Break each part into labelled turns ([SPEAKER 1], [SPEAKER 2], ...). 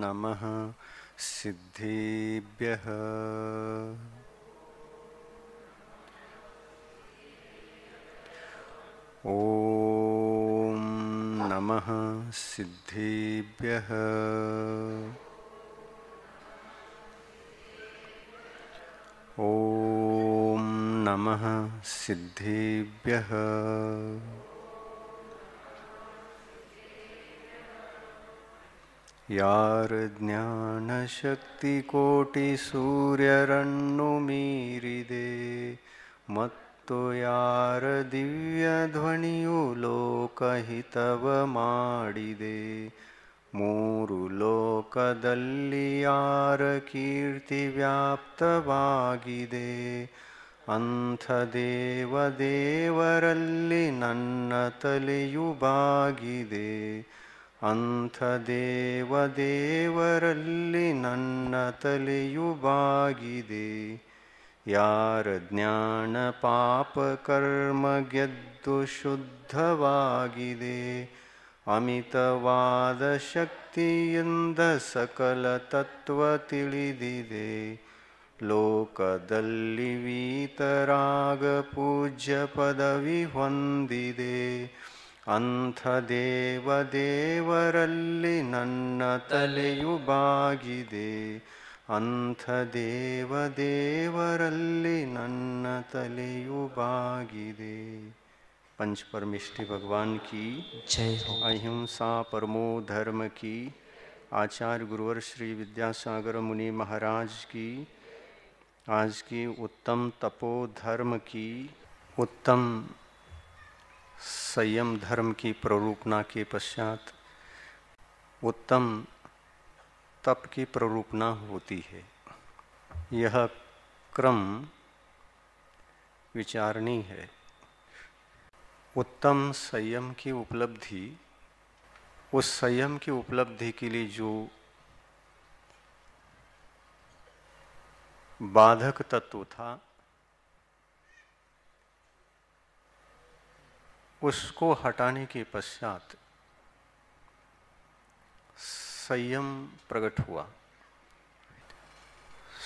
[SPEAKER 1] नमः सिद्धेभ्यः। ॐ नमः सिद्धेभ्यः। ॐ नमः सिद्धेभ्यः। यार ज्ञानशक्तिकोटिसूर्यरन्नुमीरिदे मत्तो यार दिव्यध्वनियु लोकहितव ಮೂರು ಲೋಕದಲ್ಲಿ ಯಾರ ಕೀರ್ತಿ ವ್ಯಾಪ್ತವಾಗಿದೆ ಅಂಥ ದೇವರಲ್ಲಿ ನನ್ನ ತಲೆಯು ಬಾಗಿದೆ. ಅಂಥ ದೇವರಲ್ಲಿ ನನ್ನ ತಲೆಯು ಬಾಗಿದೆ. ಯಾರ ಜ್ಞಾನ ಪಾಪ ಕರ್ಮ ಗೆದ್ದು ಶುದ್ಧವಾಗಿದೆ ಅಮಿತವಾದ ಶಕ್ತಿಯಿಂದ ಸಕಲ ತತ್ವ ತಿಳಿದಿದೆ. ಲೋಕದಲ್ಲಿ ವೀತರಾಗ ಪೂಜ್ಯ ಪದವಿ ಹೊಂದಿದೆ. ಅಂಥ ದೇವರಲ್ಲಿ ನನ್ನ ತಲೆಯು ಬಾಗಿದೆ. ಅಂಥ ದೇವರಲ್ಲಿ ನನ್ನ ತಲೆಯು ಬಾಗಿದೆ. पंच परमेष्टि भगवान की
[SPEAKER 2] जय हो।
[SPEAKER 1] अहिंसा परमो धर्म की। आचार्य गुरुवर श्री विद्यासागर मुनि महाराज की आज की उत्तम तपो धर्म की, उत्तम संयम धर्म की प्ररूपणा के पश्चात उत्तम तप की प्ररूपणा होती है। यह क्रम विचारणीय है। उत्तम संयम की उपलब्धि, उस संयम की उपलब्धि के लिए जो बाधक तत्व था उसको हटाने के पश्चात संयम प्रकट हुआ।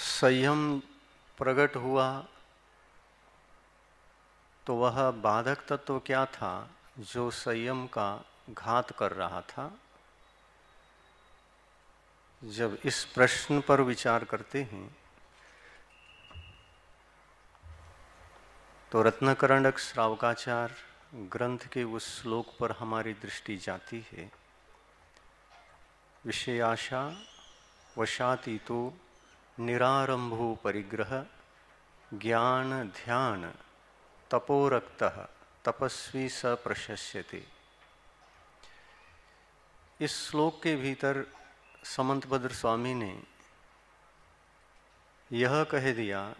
[SPEAKER 1] संयम प्रकट हुआ तो वह बाधक तत्व क्या था जो संयम का घात कर रहा था? जब इस प्रश्न पर विचार करते हैं तो रत्नकरंडक श्रावकाचार ग्रंथ के उस श्लोक पर हमारी दृष्टि जाती है। विषयाशा वशातीतो निरारंभो परिग्रह ज्ञान ध्यान तपोरक्तः तपस्वी स प्रशस्यते। इस श्लोक के भीतर समंतभद्र स्वामी ने यह कह दिया,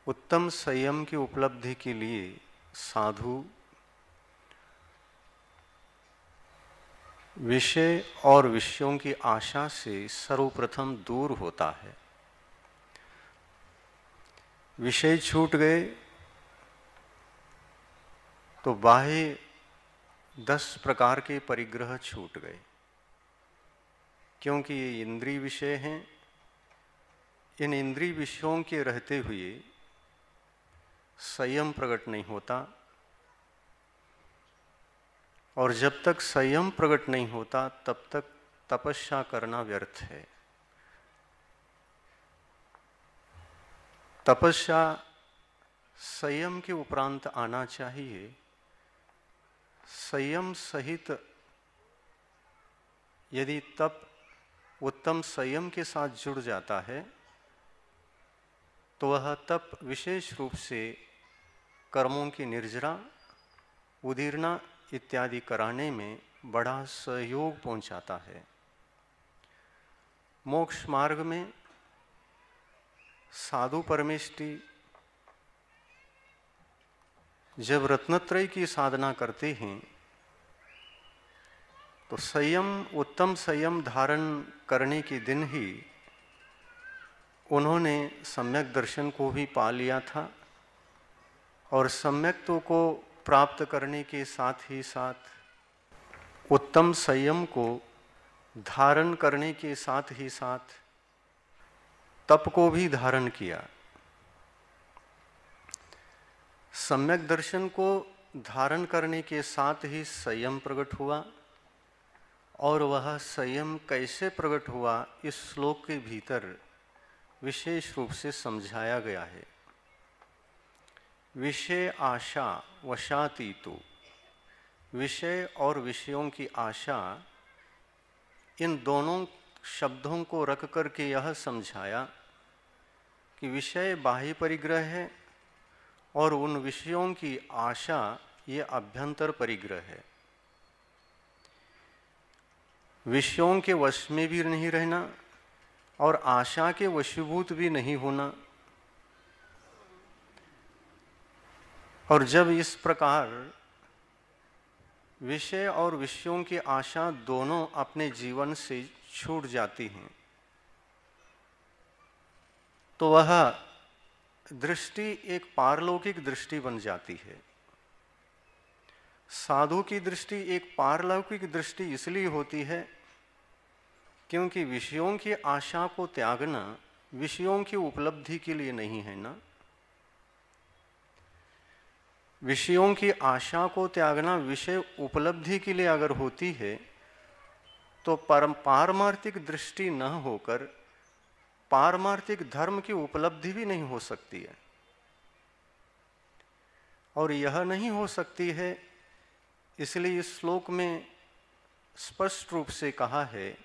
[SPEAKER 1] उत्तम संयम की उपलब्धि के लिए साधु विषय और विषयों की आशा से सर्वप्रथम दूर होता है। विषय छूट गए तो बाह्य 10 प्रकार के परिग्रह छूट गए, क्योंकि ये इंद्रिय विषय हैं। इन इंद्रिय विषयों के रहते हुए संयम प्रकट नहीं होता, और जब तक संयम प्रकट नहीं होता तब तक तपस्या करना व्यर्थ है। तपस्या संयम के उपरांत आना चाहिए। संयम सहित यदि तप उत्तम संयम के साथ जुड़ जाता है तो वह तप विशेष रूप से कर्मों की निर्जरा उदीर्णा इत्यादि कराने में बड़ा सहयोग पहुंचाता है। मोक्ष मार्ग में साधु परमेष्टि जब रत्नत्रय की साधना करते हैं तो संयम, उत्तम संयम धारण करने के दिन ही उन्होंने सम्यक दर्शन को भी पा लिया था, और सम्यक्त्व को प्राप्त करने के साथ ही साथ उत्तम संयम को धारण करने के साथ ही साथ तप को भी धारण किया। सम्यक दर्शन को धारण करने के साथ ही संयम प्रकट हुआ, और वह संयम कैसे प्रकट हुआ इस श्लोक के भीतर विशेष रूप से समझाया गया है। विषय आशा वशातीतो, विषय और विषयों की आशा, इन दोनों शब्दों को रख करके यह समझाया कि विषय बाह्य परिग्रह है और उन विषयों की आशा ये अभ्यंतर परिग्रह है। विषयों के वश में भी नहीं रहना और आशा के वशीभूत भी नहीं होना। और जब इस प्रकार विषय और विषयों की आशा दोनों अपने जीवन से छूट जाती हैं, तो वह दृष्टि एक पारलौकिक दृष्टि बन जाती है। साधु की दृष्टि एक पारलौकिक दृष्टि इसलिए होती है क्योंकि विषयों की आशा को त्यागना विषयों की उपलब्धि के लिए नहीं है ना। विषयों की आशा को त्यागना विषय उपलब्धि के लिए अगर होती है तो पारमार्थिक दृष्टि न होकर पारमार्थिक धर्म की उपलब्धि भी नहीं हो सकती है। और यह नहीं हो सकती है, इसलिए इस श्लोक में स्पष्ट रूप से कहा है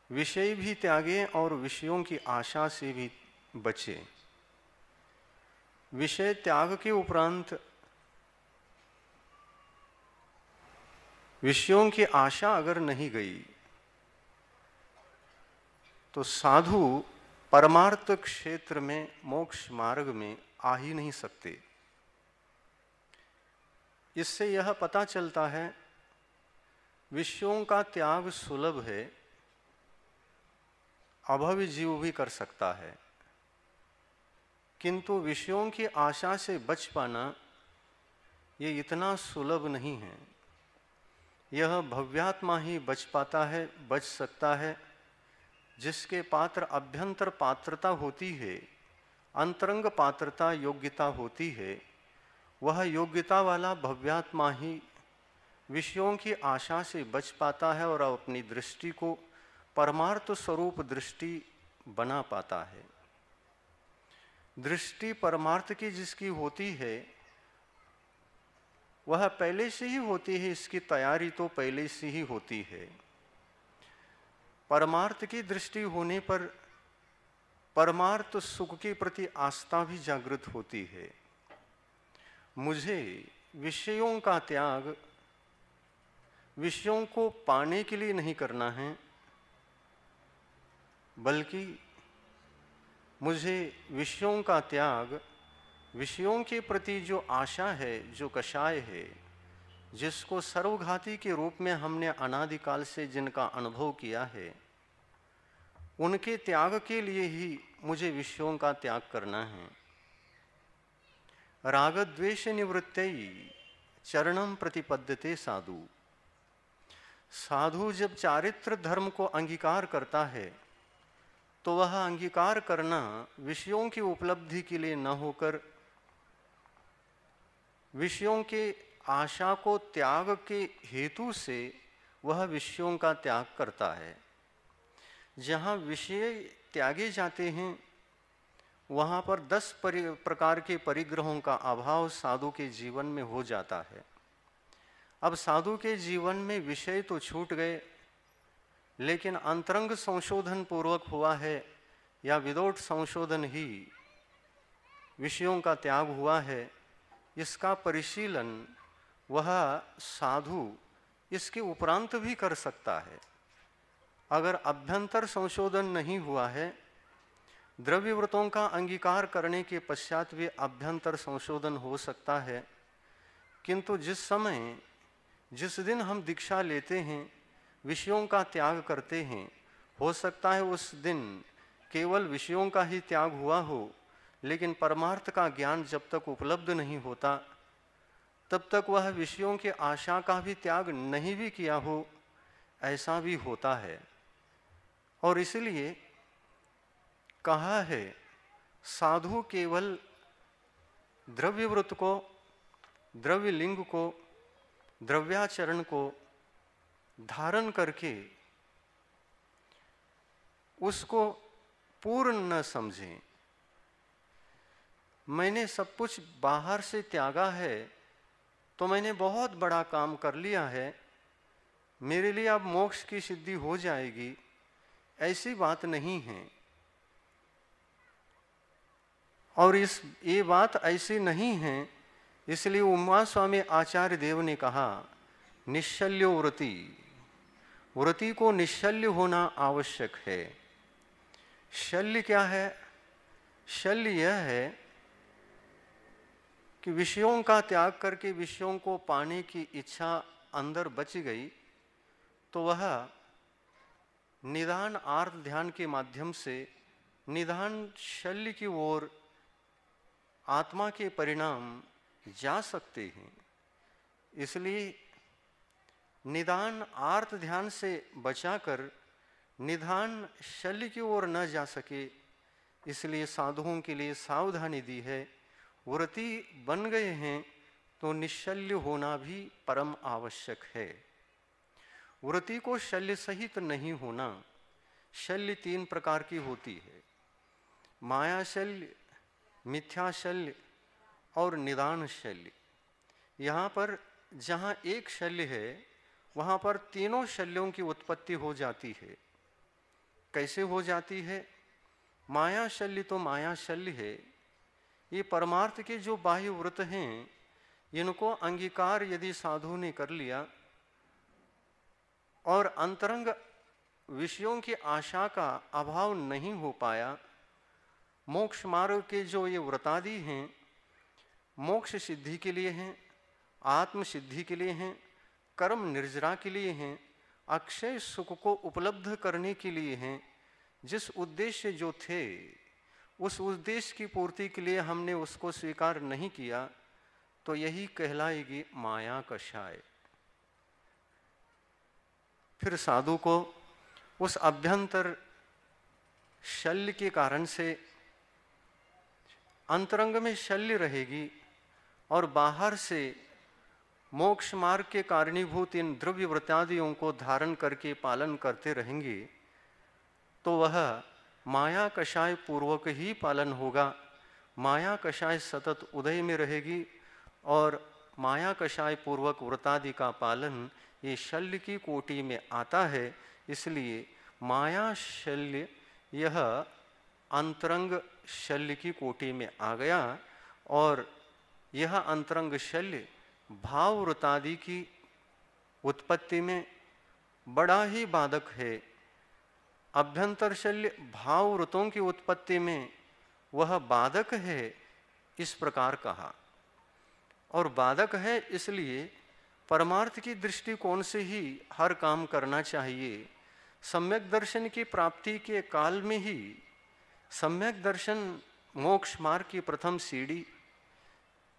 [SPEAKER 1] विषय भी त्यागे और विषयों की आशा से भी बचे। विषय त्याग के उपरांत विषयों की आशा अगर नहीं गई तो साधु परमार्थ क्षेत्र में मोक्ष मार्ग में आ ही नहीं सकते। इससे यह पता चलता है विषयों का त्याग सुलभ है, अभावी जीव भी कर सकता है, किंतु विषयों की आशा से बच पाना ये इतना सुलभ नहीं है। यह भव्यात्मा ही बच पाता है, बच सकता है, जिसके पात्र अभ्यंतर पात्रता होती है, अंतरंग पात्रता योग्यता होती है। वह योग्यता वाला भव्यात्मा ही विषयों की आशा से बच पाता है और अपनी दृष्टि को परमार्थ स्वरूप दृष्टि बना पाता है। दृष्टि परमार्थ की जिसकी होती है वह पहले से ही होती है, इसकी तैयारी तो पहले से ही होती है। परमार्थ की दृष्टि होने पर परमार्थ सुख के प्रति आस्था भी जागृत होती है। मुझे विषयों का त्याग विषयों को पाने के लिए नहीं करना है, बल्कि मुझे विषयों का त्याग विषयों के प्रति जो आशा है, जो कषाय है, जिसको सर्वघाती के रूप में हमने अनादिकाल से जिनका अनुभव किया है, उनके त्याग के लिए ही मुझे विषयों का त्याग करना है। राग द्वेष निवृत्तै चरणम प्रतिपद्यते साधु। साधु जब चारित्र धर्म को अंगीकार करता है तो वह अंगीकार करना विषयों की उपलब्धि के लिए न होकर विषयों के आशा को त्याग के हेतु से वह विषयों का त्याग करता है। जहाँ विषय त्यागे जाते हैं वहाँ पर 10 प्रकार के परिग्रहों का अभाव साधु के जीवन में हो जाता है। अब साधु के जीवन में विषय तो छूट गए, लेकिन अंतरंग संशोधन पूर्वक हुआ है या विदोट संशोधन ही विषयों का त्याग हुआ है, इसका परिशीलन वह साधु इसके उपरांत भी कर सकता है। अगर अभ्यंतर संशोधन नहीं हुआ है, द्रव्यव्रतों का अंगीकार करने के पश्चात भी अभ्यंतर संशोधन हो सकता है, किंतु जिस दिन हम दीक्षा लेते हैं, विषयों का त्याग करते हैं, हो सकता है उस दिन केवल विषयों का ही त्याग हुआ हो, लेकिन परमार्थ का ज्ञान जब तक उपलब्ध नहीं होता तब तक वह विषयों की आशा का भी त्याग नहीं भी किया हो। ऐसा भी होता है। और इसलिए कहा है साधु केवल द्रव्यव्रत को, द्रव्य लिंग को, द्रव्याचरण को धारण करके उसको पूर्ण न समझें। मैंने सब कुछ बाहर से त्यागा है तो मैंने बहुत बड़ा काम कर लिया है, मेरे लिए अब मोक्ष की सिद्धि हो जाएगी, ऐसी बात नहीं है। और ये बात ऐसी नहीं है, इसलिए उमा स्वामी आचार्य देव ने कहा निश्चल्यो व्रति, व्रति को निश्चल्य होना आवश्यक है। शल्य क्या है? शल्य यह है कि विषयों का त्याग करके विषयों को पाने की इच्छा अंदर बच गई तो वह निधान आर्त ध्यान के माध्यम से निधान शल्य की ओर आत्मा के परिणाम जा सकते हैं। इसलिए निधान आर्त ध्यान से बचाकर निधान शल्य की ओर न जा सके, इसलिए साधुओं के लिए सावधानी दी है। व्रती बन गए हैं तो निश्चल्य होना भी परम आवश्यक है। व्रति को शल्य सहित नहीं होना। शल्य 3 प्रकार की होती है, माया शल्य, मिथ्या शल्य और निदान शल्य। यहाँ पर जहाँ एक शल्य है वहाँ पर तीनों शल्यों की उत्पत्ति हो जाती है। कैसे हो जाती है? माया शल्य तो माया शल्य है, ये परमार्थ के जो बाह्य व्रत हैं इनको अंगीकार यदि साधु ने कर लिया और अंतरंग विषयों की आशा का अभाव नहीं हो पाया, मोक्ष मार्ग के जो ये व्रतादि हैं मोक्ष सिद्धि के लिए हैं, आत्म सिद्धि के लिए हैं, कर्म निर्जरा के लिए हैं, अक्षय सुख को उपलब्ध करने के लिए हैं। जिस उद्देश्य जो थे उस उद्देश्य की पूर्ति के लिए हमने उसको स्वीकार नहीं किया तो यही कहलाएगी माया कषाय। फिर साधु को उस अभ्यंतर शल्य के कारण से अंतरंग में शल्य रहेगी और बाहर से मोक्ष मार्ग के कारणीभूत इन द्रव्य व्रतादियों को धारण करके पालन करते रहेंगे तो वह माया कषाय पूर्वक ही पालन होगा। माया कषाय सतत उदय में रहेगी और माया कषाय पूर्वक व्रतादि का पालन ये शल्य की कोटि में आता है। इसलिए माया शल्य यह अंतरंग शल्य की कोटि में आ गया और यह अंतरंग शल्य भाव व्रतादि की उत्पत्ति में बड़ा ही बाधक है। अभ्यंतर शल्य भाव व्रतों की उत्पत्ति में वह बाधक है, इस प्रकार कहा। और बाधक है इसलिए परमार्थ की दृष्टिकोण से ही हर काम करना चाहिए। सम्यक दर्शन की प्राप्ति के काल में ही सम्यक दर्शन मोक्ष मार्ग की प्रथम सीढ़ी,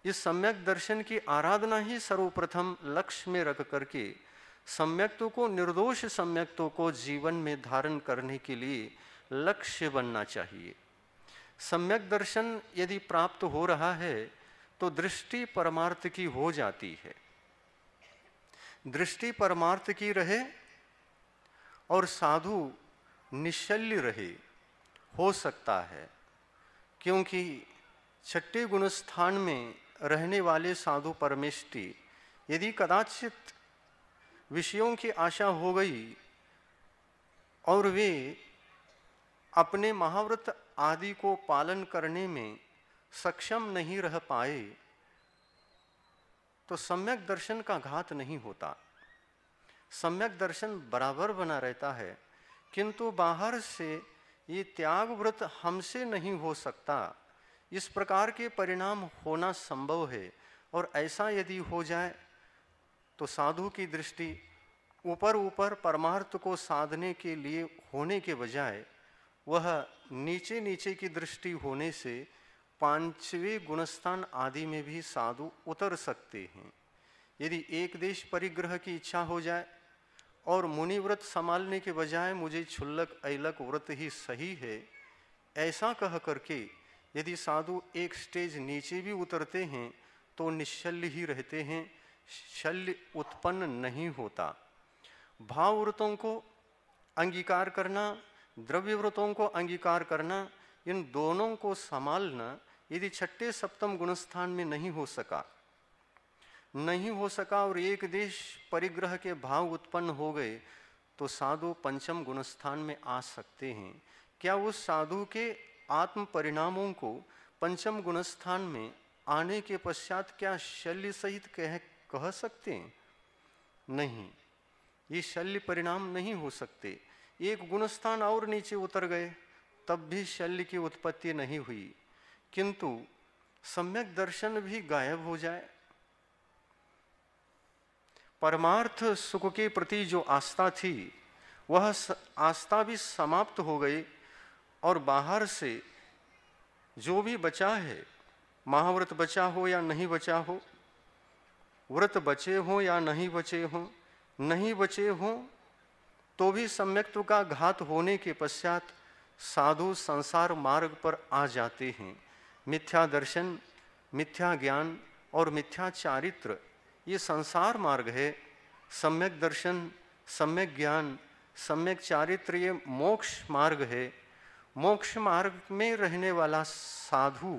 [SPEAKER 1] इस सम्यक दर्शन की आराधना ही सर्वप्रथम लक्ष्य में रख करके सम्यक्तों को, निर्दोष सम्यक्तों को जीवन में धारण करने के लिए लक्ष्य बनना चाहिए। सम्यक दर्शन यदि प्राप्त हो रहा है तो दृष्टि परमार्थ की हो जाती है। दृष्टि परमार्थ की रहे और साधु निश्चल्य रहे, हो सकता है, क्योंकि छठे गुण स्थान में रहने वाले साधु परमेष्टि यदि कदाचित विषयों की आशा हो गई और वे अपने महाव्रत आदि को पालन करने में सक्षम नहीं रह पाए तो सम्यक दर्शन का घात नहीं होता। सम्यक दर्शन बराबर बना रहता है, किंतु बाहर से ये त्याग व्रत हमसे नहीं हो सकता, इस प्रकार के परिणाम होना संभव है। और ऐसा यदि हो जाए तो साधु की दृष्टि ऊपर ऊपर परमार्थ को साधने के लिए होने के बजाय वह नीचे नीचे की दृष्टि होने से पांचवें गुणस्थान आदि में भी साधु उतर सकते हैं। यदि एक देश परिग्रह की इच्छा हो जाए और मुनि व्रत संभालने के बजाय मुझे क्षुल्लक ऐलक व्रत ही सही है, ऐसा कह करके यदि साधु एक स्टेज नीचे भी उतरते हैं तो निश्चल्य ही रहते हैं, शल्य उत्पन्न नहीं होता। भाव व्रतों को अंगीकार करना, द्रव्य व्रतों को अंगीकार करना, इन दोनों को संभालना यदि छठे सप्तम गुणस्थान में नहीं हो सका और एक देश परिग्रह के भाव उत्पन्न हो गए तो साधु पंचम गुणस्थान में आ सकते हैं। क्या उस साधु के आत्म परिणामों को पंचम गुणस्थान में आने के पश्चात क्या शल्य सहित कह सकते हैं? नहीं, ये शल्य परिणाम नहीं हो सकते। एक गुणस्थान और नीचे उतर गए तब भी शल्य की उत्पत्ति नहीं हुई, किंतु सम्यक दर्शन भी गायब हो जाए, परमार्थ सुख के प्रति जो आस्था थी वह आस्था भी समाप्त हो गई और बाहर से जो भी बचा है, महाव्रत बचा हो या नहीं बचा हो, व्रत बचे हो या नहीं बचे हो तो भी सम्यक्त्व का घात होने के पश्चात साधु संसार मार्ग पर आ जाते हैं। मिथ्या दर्शन, मिथ्या ज्ञान और मिथ्या चारित्र ये संसार मार्ग है। सम्यक दर्शन, सम्यक ज्ञान, सम्यक चारित्र ये मोक्ष मार्ग है। मोक्ष मार्ग में रहने वाला साधु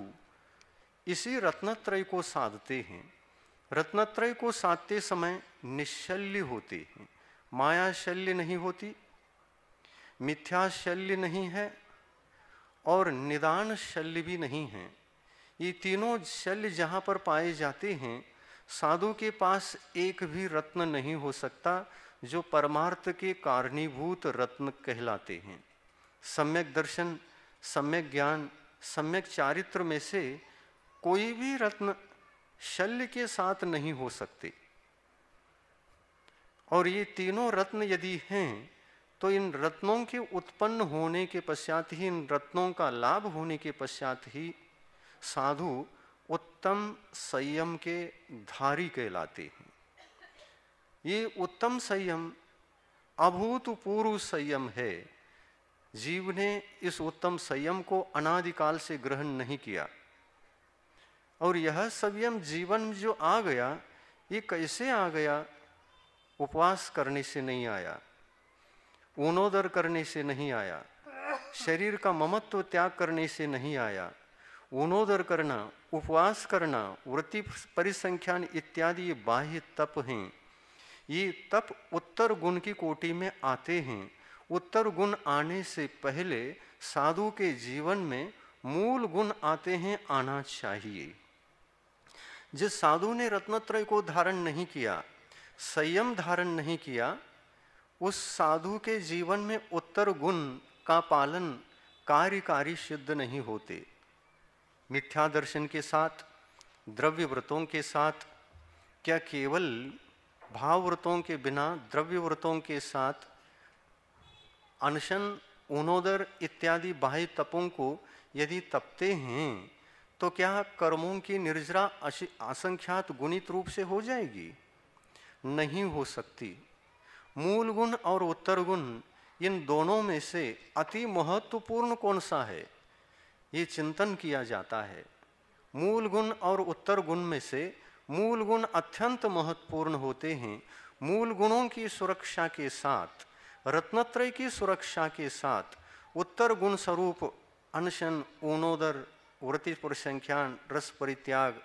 [SPEAKER 1] इसी रत्नत्रय को साधते हैं। रत्नत्रय को साधते समय निश्चल्य होते हैं, माया शल्य नहीं होती, मिथ्या शल्य नहीं है और निदान शल्य भी नहीं है। ये तीनों शल्य जहाँ पर पाए जाते हैं, साधु के पास एक भी रत्न नहीं हो सकता जो परमार्थ के कारणीभूत रत्न कहलाते हैं। सम्यक दर्शन, सम्यक ज्ञान, सम्यक चारित्र में से कोई भी रत्न शल्य के साथ नहीं हो सकते। और ये तीनों रत्न यदि हैं तो इन रत्नों के उत्पन्न होने के पश्चात ही, इन रत्नों का लाभ होने के पश्चात ही साधु उत्तम संयम के धारी कहलाते हैं। ये उत्तम संयम अभूतपूर्व संयम है। जीव ने इस उत्तम संयम को अनादिकाल से ग्रहण नहीं किया और यह संयम जीवन में जो आ गया, ये कैसे आ गया? उपवास करने से नहीं आया, ऊनोदर करने से नहीं आया, शरीर का ममत्व त्याग करने से नहीं आया। ऊनोदर करना, उपवास करना, वृत्ति परिसंख्यान इत्यादि ये बाह्य तप हैं। ये तप उत्तर गुण की कोटि में आते हैं। उत्तर गुण आने से पहले साधु के जीवन में मूल गुण आते हैं, आना चाहिए। जिस साधु ने रत्नत्रय को धारण नहीं किया, संयम धारण नहीं किया, उस साधु के जीवन में उत्तर गुण का पालन कार्यकारी सिद्ध नहीं होते। मिथ्या दर्शन के साथ, द्रव्य व्रतों के साथ, क्या केवल भाव व्रतों के बिना द्रव्य व्रतों के साथ अनशन, ऊनोदर इत्यादि बाह्य तपों को यदि तपते हैं तो क्या कर्मों की निर्जरा असंख्यात गुणित रूप से हो जाएगी? नहीं हो सकती। मूल गुण और उत्तर गुण, इन दोनों में से अति महत्वपूर्ण कौन सा है, ये चिंतन किया जाता है। मूल गुण और उत्तर गुण में से मूल गुण अत्यंत महत्वपूर्ण होते हैं। मूल गुणों की सुरक्षा के साथ, रत्नत्रय की सुरक्षा के साथ उत्तर गुण स्वरूप अनशन, ऊनोदर, वृत्ति परिसंख्यान, रस परित्याग,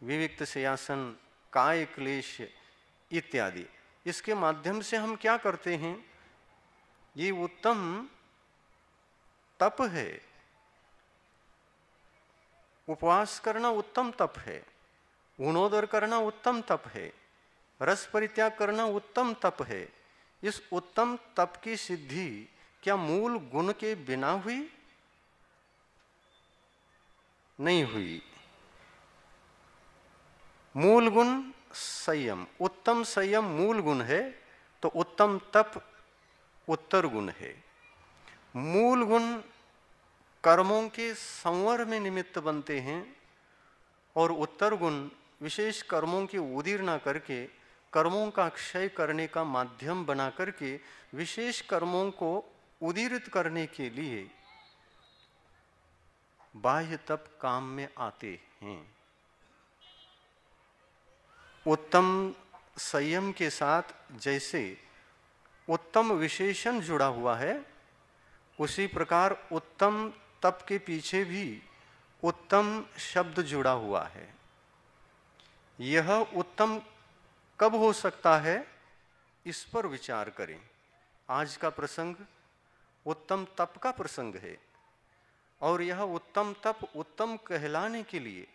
[SPEAKER 1] विविक्त शयासन, काय क्लेश इत्यादि, इसके माध्यम से हम क्या करते हैं? ये उत्तम तप है। उपवास करना उत्तम तप है, ऊनोदर करना उत्तम तप है, रस परित्याग करना उत्तम तप है। इस उत्तम तप की सिद्धि क्या मूल गुण के बिना हुई? नहीं हुई। मूल गुण संयम, उत्तम संयम मूल गुण है तो उत्तम तप उत्तर गुण है। मूल गुण कर्मों के संवर में निमित्त बनते हैं और उत्तर गुण विशेष कर्मों की उदीर न करके कर्मों का क्षय करने का माध्यम बना करके विशेष कर्मों को उदीरित करने के लिए बाह्य तप काम में आते हैं। उत्तम संयम के साथ जैसे उत्तम विशेषण जुड़ा हुआ है, उसी प्रकार उत्तम तप के पीछे भी उत्तम शब्द जुड़ा हुआ है। यह उत्तम कब हो सकता है, इस पर विचार करें। आज का प्रसंग उत्तम तप का प्रसंग है, और यह उत्तम तप उत्तम कहलाने के लिए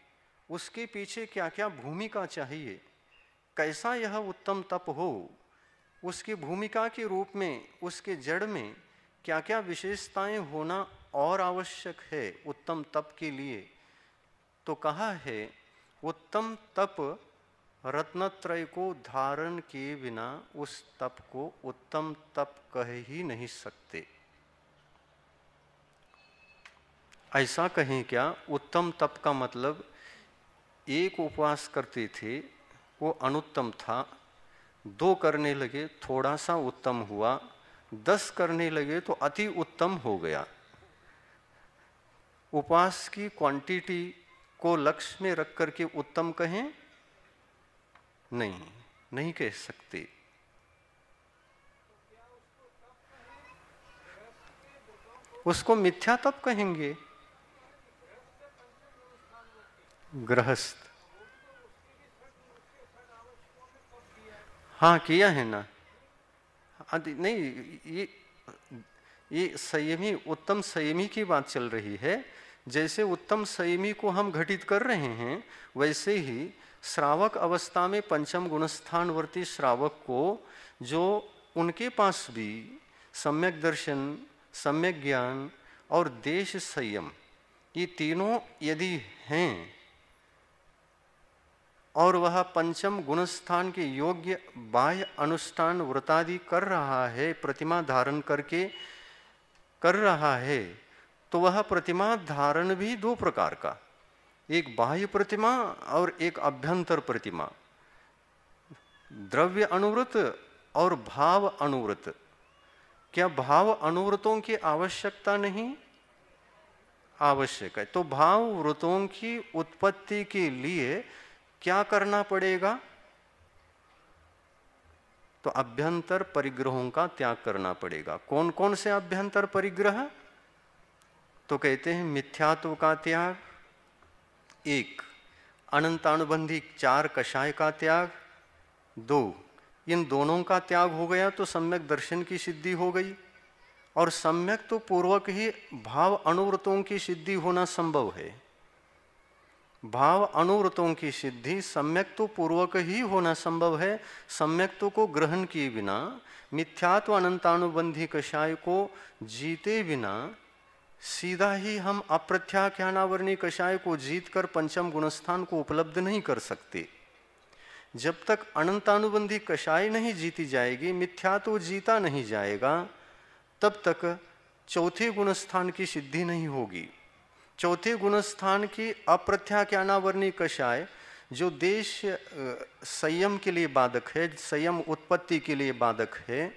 [SPEAKER 1] उसके पीछे क्या क्या भूमिका चाहिए, कैसा यह उत्तम तप हो, उसकी भूमिका के रूप में उसके जड़ में क्या क्या विशेषताएं होना और आवश्यक है उत्तम तप के लिए। तो कहा है उत्तम तप रत्नत्रय को धारण किए बिना उस तप को उत्तम तप कह ही नहीं सकते। ऐसा कहें क्या, उत्तम तप का मतलब एक उपवास करते थे वो अनुत्तम था, 2 करने लगे थोड़ा सा उत्तम हुआ, 10 करने लगे तो अति उत्तम हो गया। उपवास की क्वांटिटी को लक्ष्य में रख करके उत्तम कहें? नहीं कह सकते। उसको मिथ्या तप कहेंगे। गृहस्थ, हाँ किया है ना। नहीं, ये संयमी, उत्तम संयमी की बात चल रही है। जैसे उत्तम संयमी को हम घटित कर रहे हैं, वैसे ही श्रावक अवस्था में पंचम गुणस्थानवर्ती श्रावक को, जो उनके पास भी सम्यक दर्शन, सम्यक ज्ञान और देश संयम, ये तीनों यदि हैं और वह पंचम गुणस्थान के योग्य बाह्य अनुष्ठान व्रतादि कर रहा है, प्रतिमा धारण करके कर रहा है, तो वह प्रतिमा धारण भी 2 प्रकार का, एक बाह्य प्रतिमा और एक अभ्यंतर प्रतिमा, द्रव्य अनुव्रत और भाव अनुव्रत। क्या भाव अनुव्रतों की आवश्यकता नहीं? आवश्यक है। तो भाव व्रतों की उत्पत्ति के लिए क्या करना पड़ेगा? तो अभ्यंतर परिग्रहों का त्याग करना पड़ेगा। कौन कौन से अभ्यंतर परिग्रह? तो कहते हैं मिथ्यात्व का त्याग, 1 अनंतानुबंधी 4 कषाय का त्याग, 2 इन दोनों का त्याग हो गया तो सम्यक दर्शन की सिद्धि हो गई। और सम्यक तो पूर्वक ही भाव अनुव्रतों की सिद्धि होना संभव है। भाव अनुव्रतों की सिद्धि सम्यक तो पूर्वक ही होना संभव है। सम्यक्तों को ग्रहण किए बिना, मिथ्यात्व अनंतानुबंधी कषाय को जीते बिना सीधा ही हम अप्रत्याख्यानावर्णी कषाय को जीतकर पंचम गुणस्थान को उपलब्ध नहीं कर सकते। जब तक अनंतानुबंधी कषाय नहीं जीती जाएगी, मिथ्यात्व जीता नहीं जाएगा, तब तक चौथे गुणस्थान की सिद्धि नहीं होगी। चौथे गुणस्थान की अप्रत्याख्यानावर्णी कषाय जो देश संयम के लिए बाधक है, संयम उत्पत्ति के लिए बाधक है,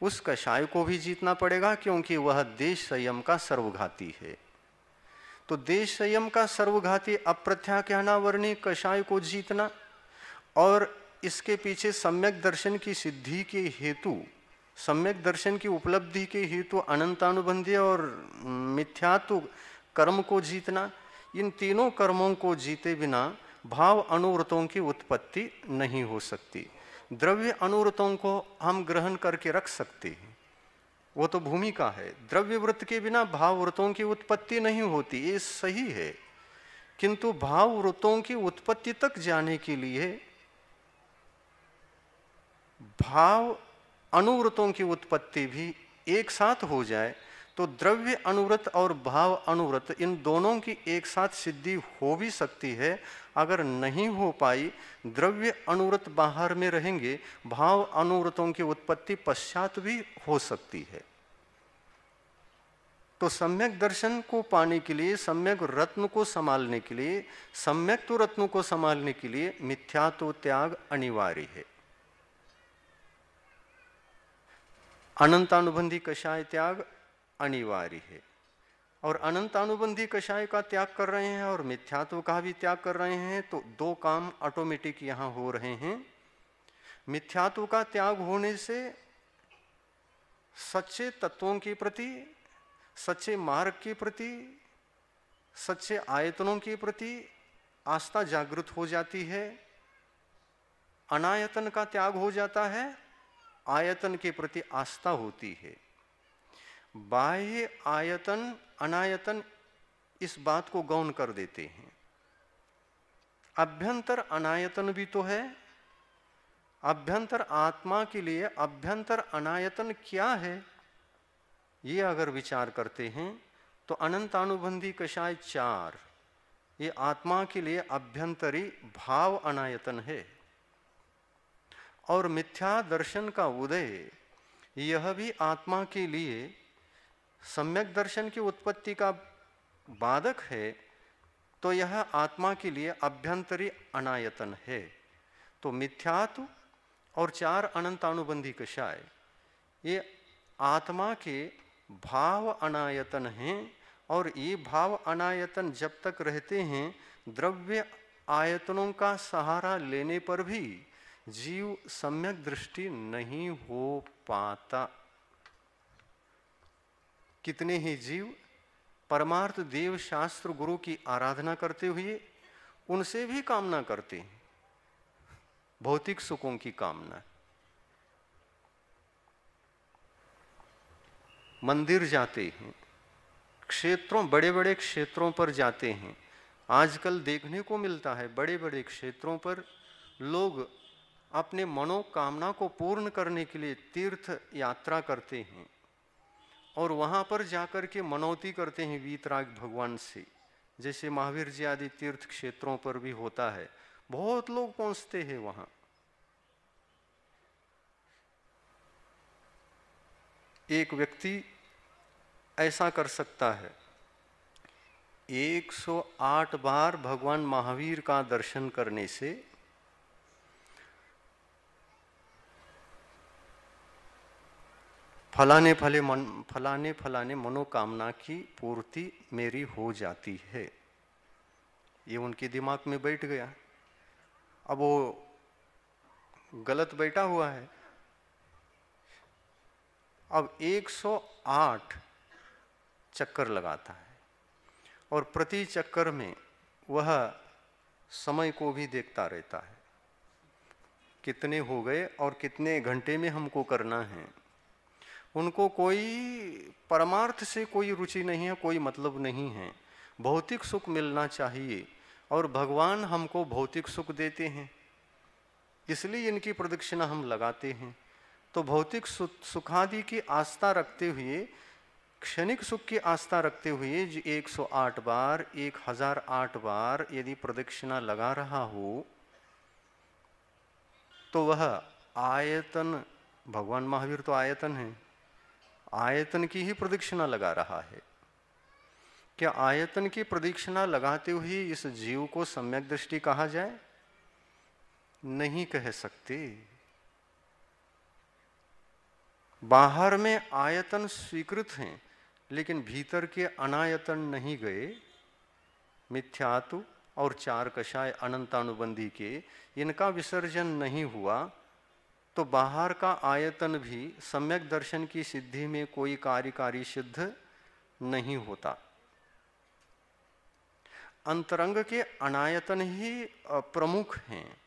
[SPEAKER 1] उस कषाय को भी जीतना पड़ेगा, क्योंकि वह देश संयम का सर्वघाती है। तो देश संयम का सर्वघाती अप्रत्याख्यानावर्णी कषाय को जीतना और इसके पीछे सम्यक दर्शन की सिद्धि के हेतु, सम्यक दर्शन की उपलब्धि के हेतु अनंतानुबंधी और मिथ्यात्व कर्म को जीतना, इन तीनों कर्मों को जीते बिना भाव अनुव्रतों की उत्पत्ति नहीं हो सकती। द्रव्य अनुव्रतों को हम ग्रहण करके रख सकते हैं, वो तो भूमिका है। द्रव्य व्रत के बिना भाव व्रतों की उत्पत्ति नहीं होती, ये सही है। किंतु भाव व्रतों की उत्पत्ति तक जाने के लिए भाव अनुव्रतों की उत्पत्ति भी एक साथ हो जाए तो द्रव्य अनुव्रत और भाव अनुव्रत इन दोनों की एक साथ सिद्धि हो भी सकती है। अगर नहीं हो पाई, द्रव्य अनुव्रत बाहर में रहेंगे, भाव अनुव्रतों की उत्पत्ति पश्चात भी हो सकती है। तो सम्यक दर्शन को पाने के लिए, सम्यक रत्न को संभालने के लिए, सम्यक तो रत्न को संभालने के लिए मिथ्यात्व त्याग अनिवार्य है। अनंतानुबंधी कषाय त्याग अनिवार्य है। और अनंतानुबंधी कषाय का त्याग कर रहे हैं और मिथ्यात्व का भी त्याग कर रहे हैं, तो दो काम ऑटोमेटिक यहां हो रहे हैं। मिथ्यात्व का त्याग होने से सच्चे तत्वों के प्रति, सच्चे मार्ग के प्रति, सच्चे आयतनों के प्रति आस्था जागृत हो जाती है। अनायतन का त्याग हो जाता है, आयतन के प्रति आस्था होती है। बाह्य आयतन अनायतन इस बात को गौण कर देते हैं। अभ्यंतर अनायतन भी तो है। अभ्यंतर आत्मा के लिए अभ्यंतर अनायतन क्या है, ये अगर विचार करते हैं तो अनंतानुबंधी कषाय 4 ये आत्मा के लिए अभ्यंतरी भाव अनायतन है। और मिथ्या दर्शन का उदय यह भी आत्मा के लिए सम्यक दर्शन की उत्पत्ति का बाधक है, तो यह आत्मा के लिए अभ्यंतरी अनायतन है। तो मिथ्यात्व और 4 अनंतानुबंधी कषाय ये आत्मा के भाव अनायतन हैं। और ये भाव अनायतन जब तक रहते हैं, द्रव्य आयतनों का सहारा लेने पर भी जीव सम्यक दृष्टि नहीं हो पाता। कितने ही जीव परमार्थ देव शास्त्र गुरु की आराधना करते हुए उनसे भी कामना करते हैं, भौतिक सुखों की कामना। मंदिर जाते हैं, क्षेत्रों, बड़े बड़े क्षेत्रों पर जाते हैं। आजकल देखने को मिलता है बड़े बड़े क्षेत्रों पर लोग अपने मनोकामना को पूर्ण करने के लिए तीर्थ यात्रा करते हैं और वहां पर जाकर के मनौती करते हैं वीतराग भगवान से, जैसे महावीर जी आदि तीर्थ क्षेत्रों पर भी होता है। बहुत लोग पहुंचते हैं वहां। एक व्यक्ति ऐसा कर सकता है, 108 बार भगवान महावीर का दर्शन करने से फलाने फलाने मनोकामना की पूर्ति मेरी हो जाती है। ये उनके दिमाग में बैठ गया। अब वो गलत बैठा हुआ है। अब 108 चक्कर लगाता है और प्रति चक्कर में वह समय को भी देखता रहता है, कितने हो गए और कितने घंटे में हमको करना है। उनको कोई परमार्थ से कोई रुचि नहीं है, कोई मतलब नहीं है। भौतिक सुख मिलना चाहिए और भगवान हमको भौतिक सुख देते हैं, इसलिए इनकी प्रदक्षिणा हम लगाते हैं। तो भौतिक सुखादि की आस्था रखते हुए, क्षणिक सुख की आस्था रखते हुए 108 बार, 1008 बार यदि प्रदक्षिणा लगा रहा हो, तो वह आयतन, भगवान महावीर तो आयतन है, आयतन की ही प्रदक्षिणा लगा रहा है। क्या आयतन की प्रदक्षिणा लगाते हुए इस जीव को सम्यक दृष्टि कहा जाए? नहीं कह सकते। बाहर में आयतन स्वीकृत हैं, लेकिन भीतर के अनायतन नहीं गए। मिथ्यात्व और 4 कषाय अनंतानुबंधी के, इनका विसर्जन नहीं हुआ तो बाहर का आयतन भी सम्यक दर्शन की सिद्धि में कोई कार्यकारी सिद्ध नहीं होता। अंतरंग के अनायतन ही प्रमुख हैं।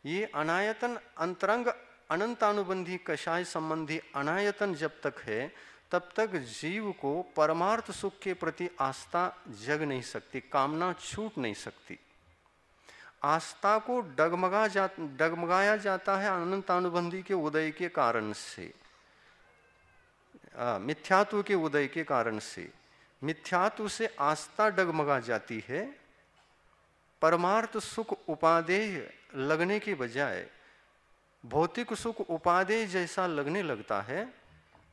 [SPEAKER 1] ये अनायतन, अंतरंग अनंतानुबंधी कषाय संबंधी अनायतन जब तक है, तब तक जीव को परमार्थ सुख के प्रति आस्था जग नहीं सकती, कामना छूट नहीं सकती। आस्था को डगमगाया जाता है अनंतानुबंधी के उदय के कारण से, मिथ्यात्व के उदय के कारण से। मिथ्यात्व से आस्था डगमगा जाती है। परमार्थ सुख उपादेय लगने की बजाय भौतिक सुख उपादेय जैसा लगने लगता है,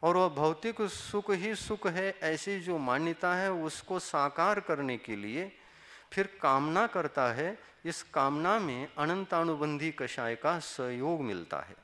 [SPEAKER 1] और वह भौतिक सुख ही सुख है ऐसी जो मान्यता है, उसको साकार करने के लिए फिर कामना करता है। इस कामना में अनंतानुबंधी कषाय का सहयोग मिलता है।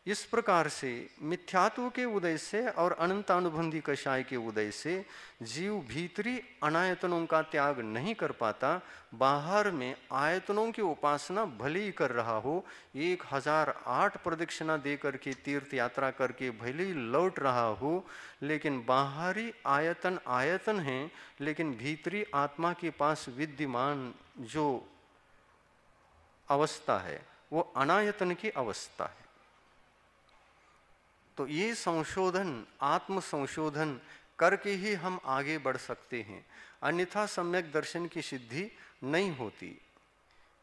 [SPEAKER 1] इस प्रकार से मिथ्यात्व के उदय से और अनंतानुबंधी कषाय के उदय से जीव भीतरी अनायतनों का त्याग नहीं कर पाता। बाहर में आयतनों की उपासना भले ही कर रहा हो, 1008 प्रदक्षिणा दे करके तीर्थ यात्रा करके भले ही लौट रहा हो, लेकिन बाहरी आयतन आयतन है, लेकिन भीतरी आत्मा के पास विद्यमान जो अवस्था है वो अनायतन की अवस्था है। तो ये संशोधन, आत्म संशोधन करके ही हम आगे बढ़ सकते हैं, अन्यथा सम्यक दर्शन की सिद्धि नहीं होती।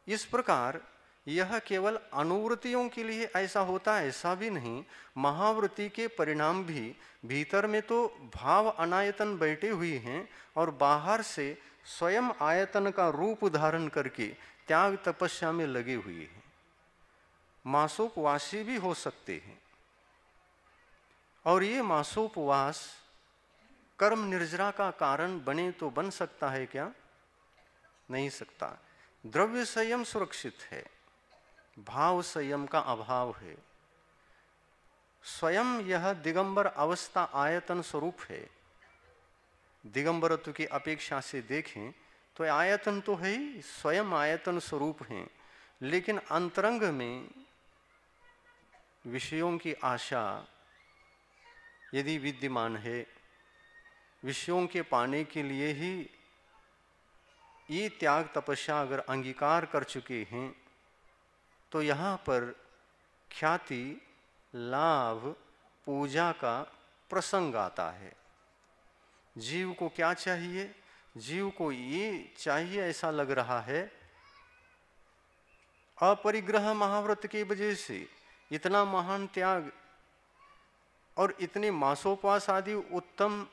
[SPEAKER 1] इस प्रकार यह केवल अनुवृत्तियों के लिए ऐसा होता है ऐसा भी नहीं, महावृत्ति के परिणाम भी भीतर में तो भाव अनायतन बैठे हुए हैं और बाहर से स्वयं आयतन का रूप धारण करके त्याग तपस्या में लगे हुए हैं। मासोपवासी भी हो सकते हैं और ये मासोपवास कर्म निर्जरा का कारण बने तो बन सकता है क्या? नहीं सकता। द्रव्य संयम सुरक्षित है, भाव संयम का अभाव है। स्वयं यह दिगंबर अवस्था आयतन स्वरूप है। दिगंबरत्व की अपेक्षा से देखें तो आयतन तो है ही, स्वयं आयतन स्वरूप हैं, लेकिन अंतरंग में विषयों की आशा यदि विद्यमान है, विषयों के पाने के लिए ही ये त्याग तपस्या अगर अंगीकार कर चुके हैं, तो यहाँ पर ख्याति, लाभ, पूजा का प्रसंग आता है। जीव को क्या चाहिए? जीव को ये चाहिए, ऐसा लग रहा है, अपरिग्रह महाव्रत की वजह से इतना महान त्याग और इतने मासोपवास आदि उत्तम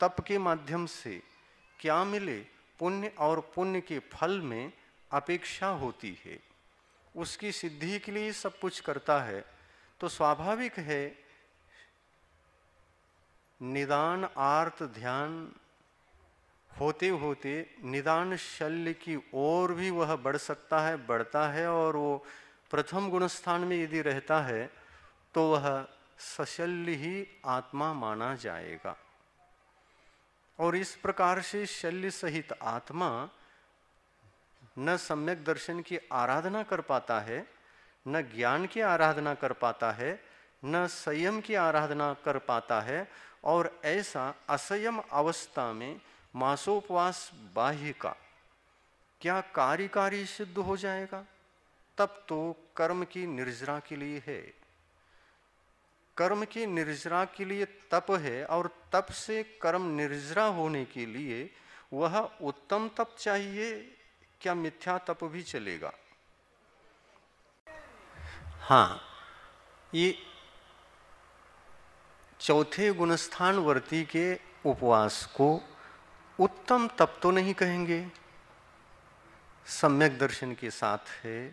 [SPEAKER 1] तप के माध्यम से क्या मिले? पुण्य, और पुण्य के फल में अपेक्षा होती है, उसकी सिद्धि के लिए सब कुछ करता है। तो स्वाभाविक है निदान आर्त ध्यान होते होते निदान शल्य की ओर भी वह बढ़ सकता है, बढ़ता है, और वो प्रथम गुण स्थान में यदि रहता है तो वह सशल्य ही आत्मा माना जाएगा। और इस प्रकार से शल्य सहित आत्मा न सम्यक दर्शन की आराधना कर पाता है, न ज्ञान की आराधना कर पाता है, न संयम की आराधना कर पाता है, और ऐसा असंयम अवस्था में मासोपवास बाह्य का क्या कार्यकारी सिद्ध हो जाएगा? तब तो कर्म की निर्जरा के लिए है, कर्म की निर्जरा के लिए तप है, और तप से कर्म निर्जरा होने के लिए वह उत्तम तप चाहिए। क्या मिथ्या तप भी चलेगा? हाँ, ये चौथे गुणस्थान वर्ती के उपवास को उत्तम तप तो नहीं कहेंगे, सम्यक दर्शन के साथ है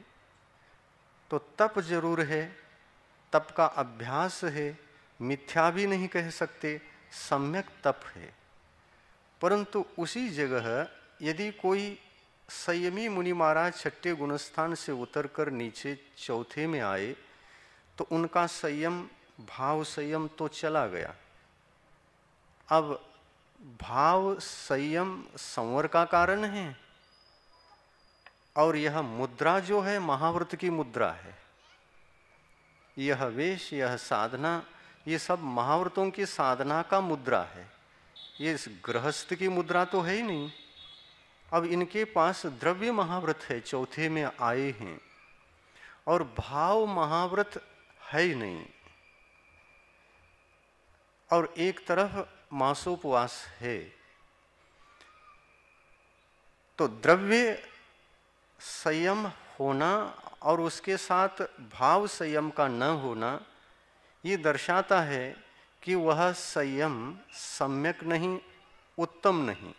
[SPEAKER 1] तो तप जरूर है, तप का अभ्यास है, मिथ्या भी नहीं कह सकते, सम्यक तप है। परंतु उसी जगह यदि कोई संयमी मुनि महाराज छठे गुणस्थान से उतरकर नीचे चौथे में आए तो उनका संयम, भाव संयम तो चला गया। अब भाव संयम संवर का कारण है, और यह मुद्रा जो है महाव्रत की मुद्रा है। यह वेश, यह साधना, ये सब महाव्रतों की साधना का मुद्रा है। ये गृहस्थ की मुद्रा तो है ही नहीं। अब इनके पास द्रव्य महाव्रत है, चौथे में आए हैं, और भाव महाव्रत है ही नहीं, और एक तरफ मासोपवास है। तो द्रव्य संयम होना और उसके साथ भाव संयम का न होना ये दर्शाता है कि वह संयम सम्यक नहीं, उत्तम नहीं,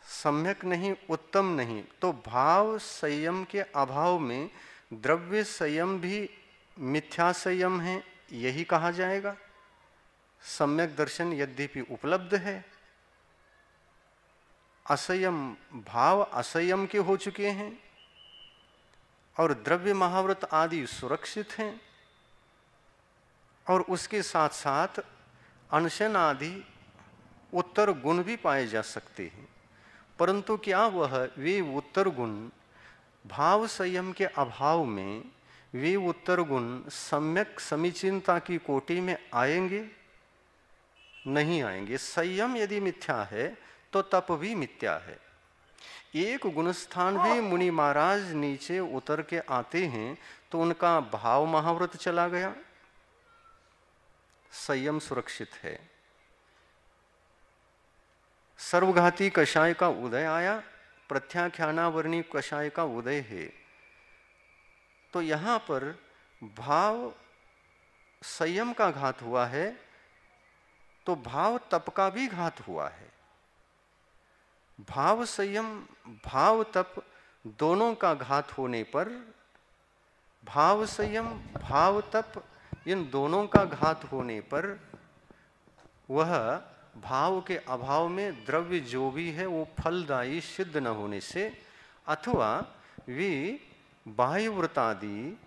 [SPEAKER 1] सम्यक नहीं, उत्तम नहीं। तो भाव संयम के अभाव में द्रव्य संयम भी मिथ्या संयम है, यही कहा जाएगा। सम्यक दर्शन यद्यपि उपलब्ध है, असंयम भाव असंयम के हो चुके हैं, और द्रव्य महाव्रत आदि सुरक्षित हैं, और उसके साथ साथ अनशन आदि उत्तर गुण भी पाए जा सकते हैं। परंतु क्या वे उत्तर गुण भाव संयम के अभाव में वे उत्तर गुण सम्यक समीचीनता की कोटि में आएंगे? नहीं आएंगे। संयम यदि मिथ्या है तो तप भी मिथ्या है। एक गुणस्थान भी मुनि महाराज नीचे उतर के आते हैं तो उनका भाव महाव्रत चला गया, संयम सुरक्षित है। सर्वघाती कषाय का उदय आया, प्रत्याख्यानावर्णी कषाय का उदय है। तो यहां पर भाव संयम का घात हुआ है तो भाव तप का भी घात हुआ है। भाव संयम भाव तप दोनों का घात होने पर, भाव संयम भाव तप इन दोनों का घात होने पर वह भाव के अभाव में द्रव्य जो भी है वो फलदायी सिद्ध न होने से, अथवा वे बाह्यव्रतादि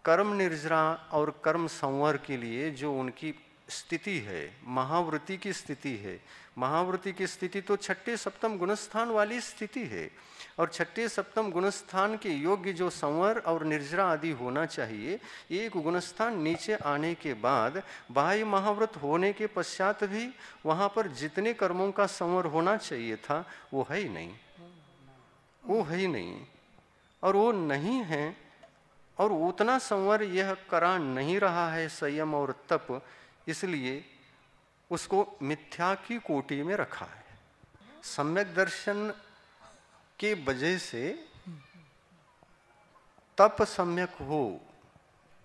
[SPEAKER 1] कर्म निर्जरा और कर्म संवर के लिए जो उनकी स्थिति है, महावृत्ति की स्थिति है, महावृत्ति की स्थिति तो छठे सप्तम गुणस्थान वाली स्थिति है, और छठे सप्तम गुणस्थान के योग्य जो संवर और निर्जरा आदि होना चाहिए, एक गुणस्थान नीचे आने के बाद बाह्य महाव्रत होने के पश्चात भी वहाँ पर जितने कर्मों का संवर होना चाहिए था वो है ही नहीं, वो है ही नहीं, और वो नहीं है, और उतना संवर यह करा नहीं रहा है संयम और तप, इसलिए उसको मिथ्या की कोटि में रखा है। सम्यक दर्शन के वजह से तप सम्यक हो,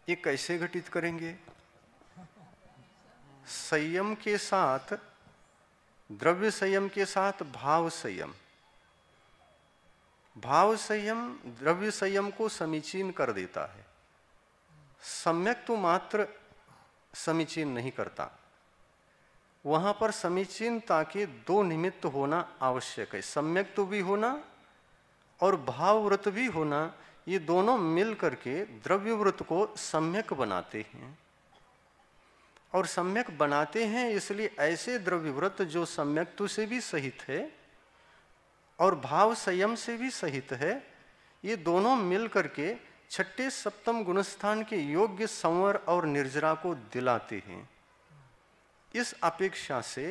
[SPEAKER 1] ये कैसे घटित करेंगे? संयम के साथ, द्रव्य संयम के साथ भाव संयम, भाव संयम द्रव्य संयम को समीचीन कर देता है। सम्यक तो मात्र समीचीन नहीं करता, वहां पर समीचीनता के दो निमित्त होना आवश्यक है। सम्यक तो भी होना और भावव्रत भी होना, ये दोनों मिल करके द्रव्यव्रत को सम्यक बनाते हैं। और सम्यक बनाते हैं इसलिए ऐसे द्रव्यव्रत जो सम्यक्तु से भी सहित है और भाव संयम से भी सहित है, ये दोनों मिल करके छठे सप्तम गुणस्थान के योग्य संवर और निर्जरा को दिलाते हैं। इस अपेक्षा से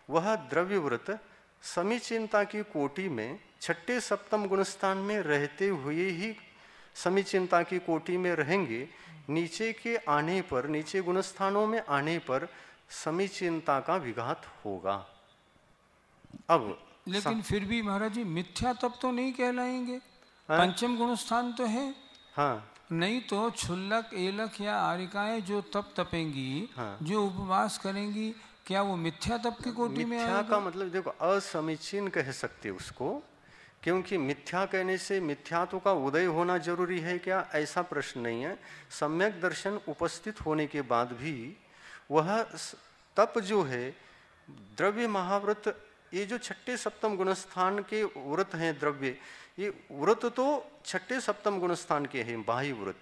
[SPEAKER 1] वह द्रव्यव्रत समीचीनता की कोटि में छठे सप्तम गुणस्थान में रहते हुए ही समीचीनता की कोटि में रहेंगे। नीचे के आने पर, नीचे गुणस्थानों में आने पर समीचीनता का विघात होगा। अब
[SPEAKER 2] लेकिन फिर भी महाराज जी मिथ्या तप तो नहीं कहलाएंगे, पंचम गुणस्थान तो है।
[SPEAKER 1] हाँ,
[SPEAKER 2] नहीं तो क्षुल्लक एलक या आरिकाएं जो तप तपेंगी, हाँ, जो उपवास करेंगी, क्या वो मिथ्या तप की कोटि में आएगा?
[SPEAKER 1] मिथ्या का मतलब देखो असमीचीन कह सकते उसको, क्योंकि मिथ्या कहने से मिथ्यात्व का उदय होना जरूरी है क्या? ऐसा प्रश्न नहीं है। सम्यक दर्शन उपस्थित होने के बाद भी वह तप जो है, द्रव्य महाव्रत, ये जो छठे सप्तम गुणस्थान के व्रत हैं द्रव्य, ये व्रत तो छठे सप्तम गुणस्थान के हैं बाह्य व्रत,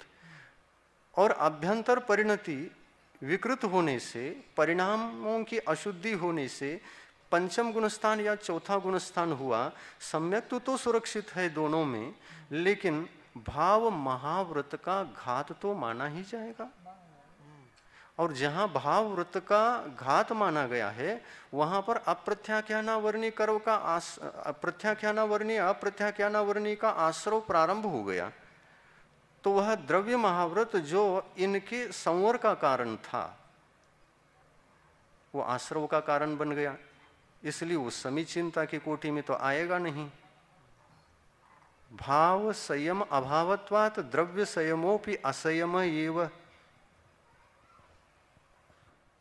[SPEAKER 1] और अभ्यंतर परिणति विकृत होने से, परिणामों की अशुद्धि होने से पंचम गुणस्थान या चौथा गुणस्थान हुआ। सम्यक तो सुरक्षित है दोनों में, लेकिन भाव महाव्रत का घात तो माना ही जाएगा। और जहां भाव व्रत का घात माना गया है वहां पर अप्रत्याख्यानावर्णी कर्म का प्रत्याख्यानावर्णी अप्रत्याख्यानावर्णी का आश्रव प्रारंभ हो गया। तो वह द्रव्य महाव्रत जो इनके संवर का कारण था वो आश्रव का कारण बन गया, इसलिए वो समीचीनता की कोटि में तो आएगा नहीं। भाव संयम अभावत्वात् द्रव्य संयमोपि असंयम एव,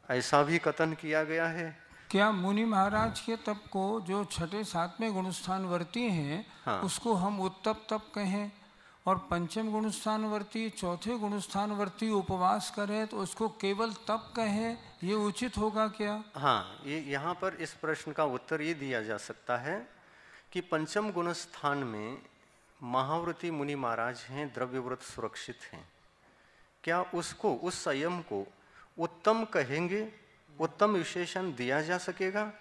[SPEAKER 1] ऐसा भी कथन किया गया है।
[SPEAKER 2] क्या मुनि महाराज के तप को जो छठे सातवें गुणस्थान वर्ती हैं, हाँ, उसको हम उत्तप तप कहें, और पंचम गुणस्थान वर्ती चौथे गुणस्थान वर्ती उपवास करें तो उसको केवल तप कहें, ये उचित होगा क्या?
[SPEAKER 1] हाँ, ये यहाँ पर इस प्रश्न का उत्तर ये दिया जा सकता है कि पंचम गुणस्थान में महाव्रती मुनि महाराज हैं, द्रव्यव्रत सुरक्षित हैं, क्या उसको, उस संयम को उत्तम कहेंगे? उत्तम विशेषण दिया जा सकेगा?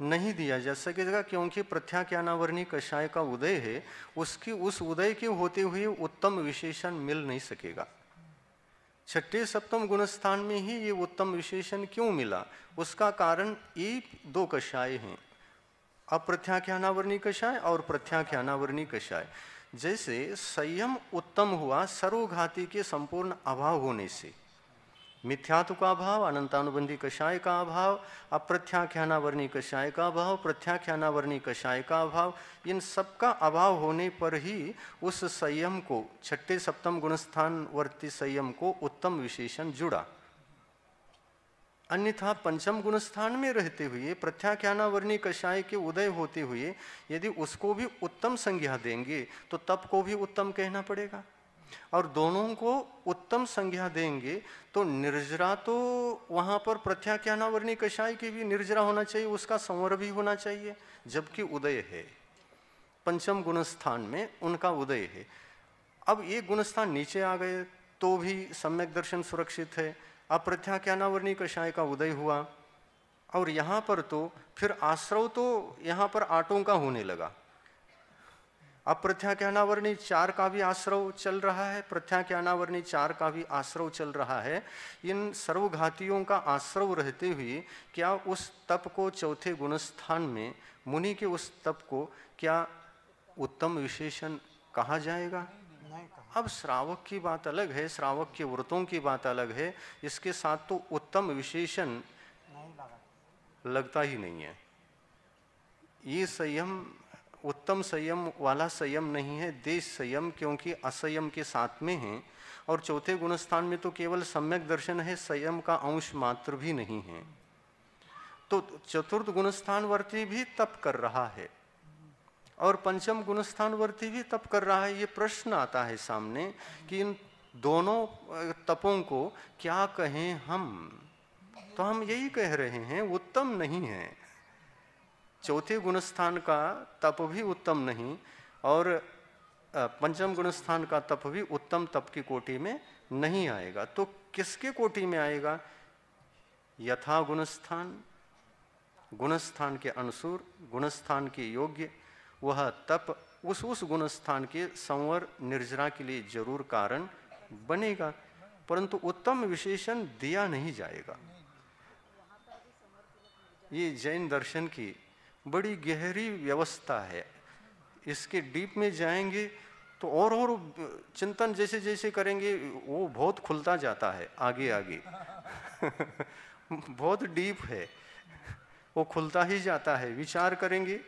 [SPEAKER 1] नहीं दिया जा सकेगा, क्योंकि प्रत्याख्यानावर्णी कषाय का उदय है, उसकी उस उदय के होते हुए उत्तम विशेषण मिल नहीं सकेगा। छठे सप्तम गुणस्थान में ही ये उत्तम विशेषण क्यों मिला? उसका कारण ये दो कषाय हैं, अप्रत्याख्यानावर्णी कषाय और प्रत्याख्यानावर्णी कषाय। जैसे संयम उत्तम हुआ सर्वघाती के संपूर्ण अभाव होने से, मिथ्यात्व का अभाव, अनंतानुबंधी कषाय का अभाव, अप्रत्याख्यानावर्णी कषाय का अभाव, प्रत्याख्यानावर्णी कषाय का अभाव, इन सब का अभाव होने पर ही उस संयम को, छठे सप्तम गुणस्थान वर्ती संयम को उत्तम विशेषण जुड़ा। अन्यथा पंचम गुणस्थान में रहते हुए प्रत्याख्यानावर्णी कषाय के उदय होते हुए यदि उसको भी उत्तम संज्ञा देंगे तो तप को भी उत्तम कहना पड़ेगा, और दोनों को उत्तम संज्ञा देंगे तो निर्जरा तो वहाँ पर प्रत्याख्यानावर्णी कषाय की भी निर्जरा होना चाहिए, उसका संवर भी होना चाहिए, जबकि उदय है पंचम गुणस्थान में, उनका उदय है। अब एक गुणस्थान नीचे आ गए तो भी सम्यक दर्शन सुरक्षित है, अप्रत्याख्यानावर्णी कषाय का उदय हुआ, और यहाँ पर तो फिर आश्रव तो यहाँ पर आठों का होने लगा। अप्रत्याख्यानावर्णी 4 का भी आश्रव चल रहा है, प्रत्याख्यानावर्णी 4 का भी आश्रव चल रहा है। इन सर्वघातियों का आश्रव रहते हुए क्या उस तप को चौथे गुणस्थान में, मुनि के उस तप को क्या उत्तम विशेषण कहा जाएगा? अब श्रावक की बात अलग है, श्रावक के व्रतों की बात अलग है, इसके साथ तो उत्तम विशेषण लगता ही नहीं है। ये संयम उत्तम संयम वाला संयम नहीं है, देश संयम, क्योंकि असंयम के साथ में है, और चौथे गुणस्थान में तो केवल सम्यक दर्शन है, संयम का अंश मात्र भी नहीं है। तो चतुर्थ गुणस्थान वर्ती भी तप कर रहा है और पंचम गुणस्थान वर्ती भी तप कर रहा है। ये प्रश्न आता है सामने कि इन दोनों तपों को क्या कहें हम? तो हम यही कह रहे हैं, उत्तम नहीं है। चौथे गुणस्थान का तप भी उत्तम नहीं और पंचम गुणस्थान का तप भी उत्तम तप की कोटि में नहीं आएगा। तो किसके कोटि में आएगा? यथा गुणस्थान, गुणस्थान के अनुसार, गुणस्थान के योग्य वह तप उस गुणस्थान के संवर निर्जरा के लिए जरूर कारण बनेगा, परंतु उत्तम विशेषण दिया नहीं जाएगा। ये जैन दर्शन की बड़ी गहरी व्यवस्था है। इसके डीप में जाएंगे तो और चिंतन जैसे जैसे करेंगे वो बहुत खुलता जाता है आगे आगे बहुत डीप है, वो खुलता ही जाता है। विचार करेंगे,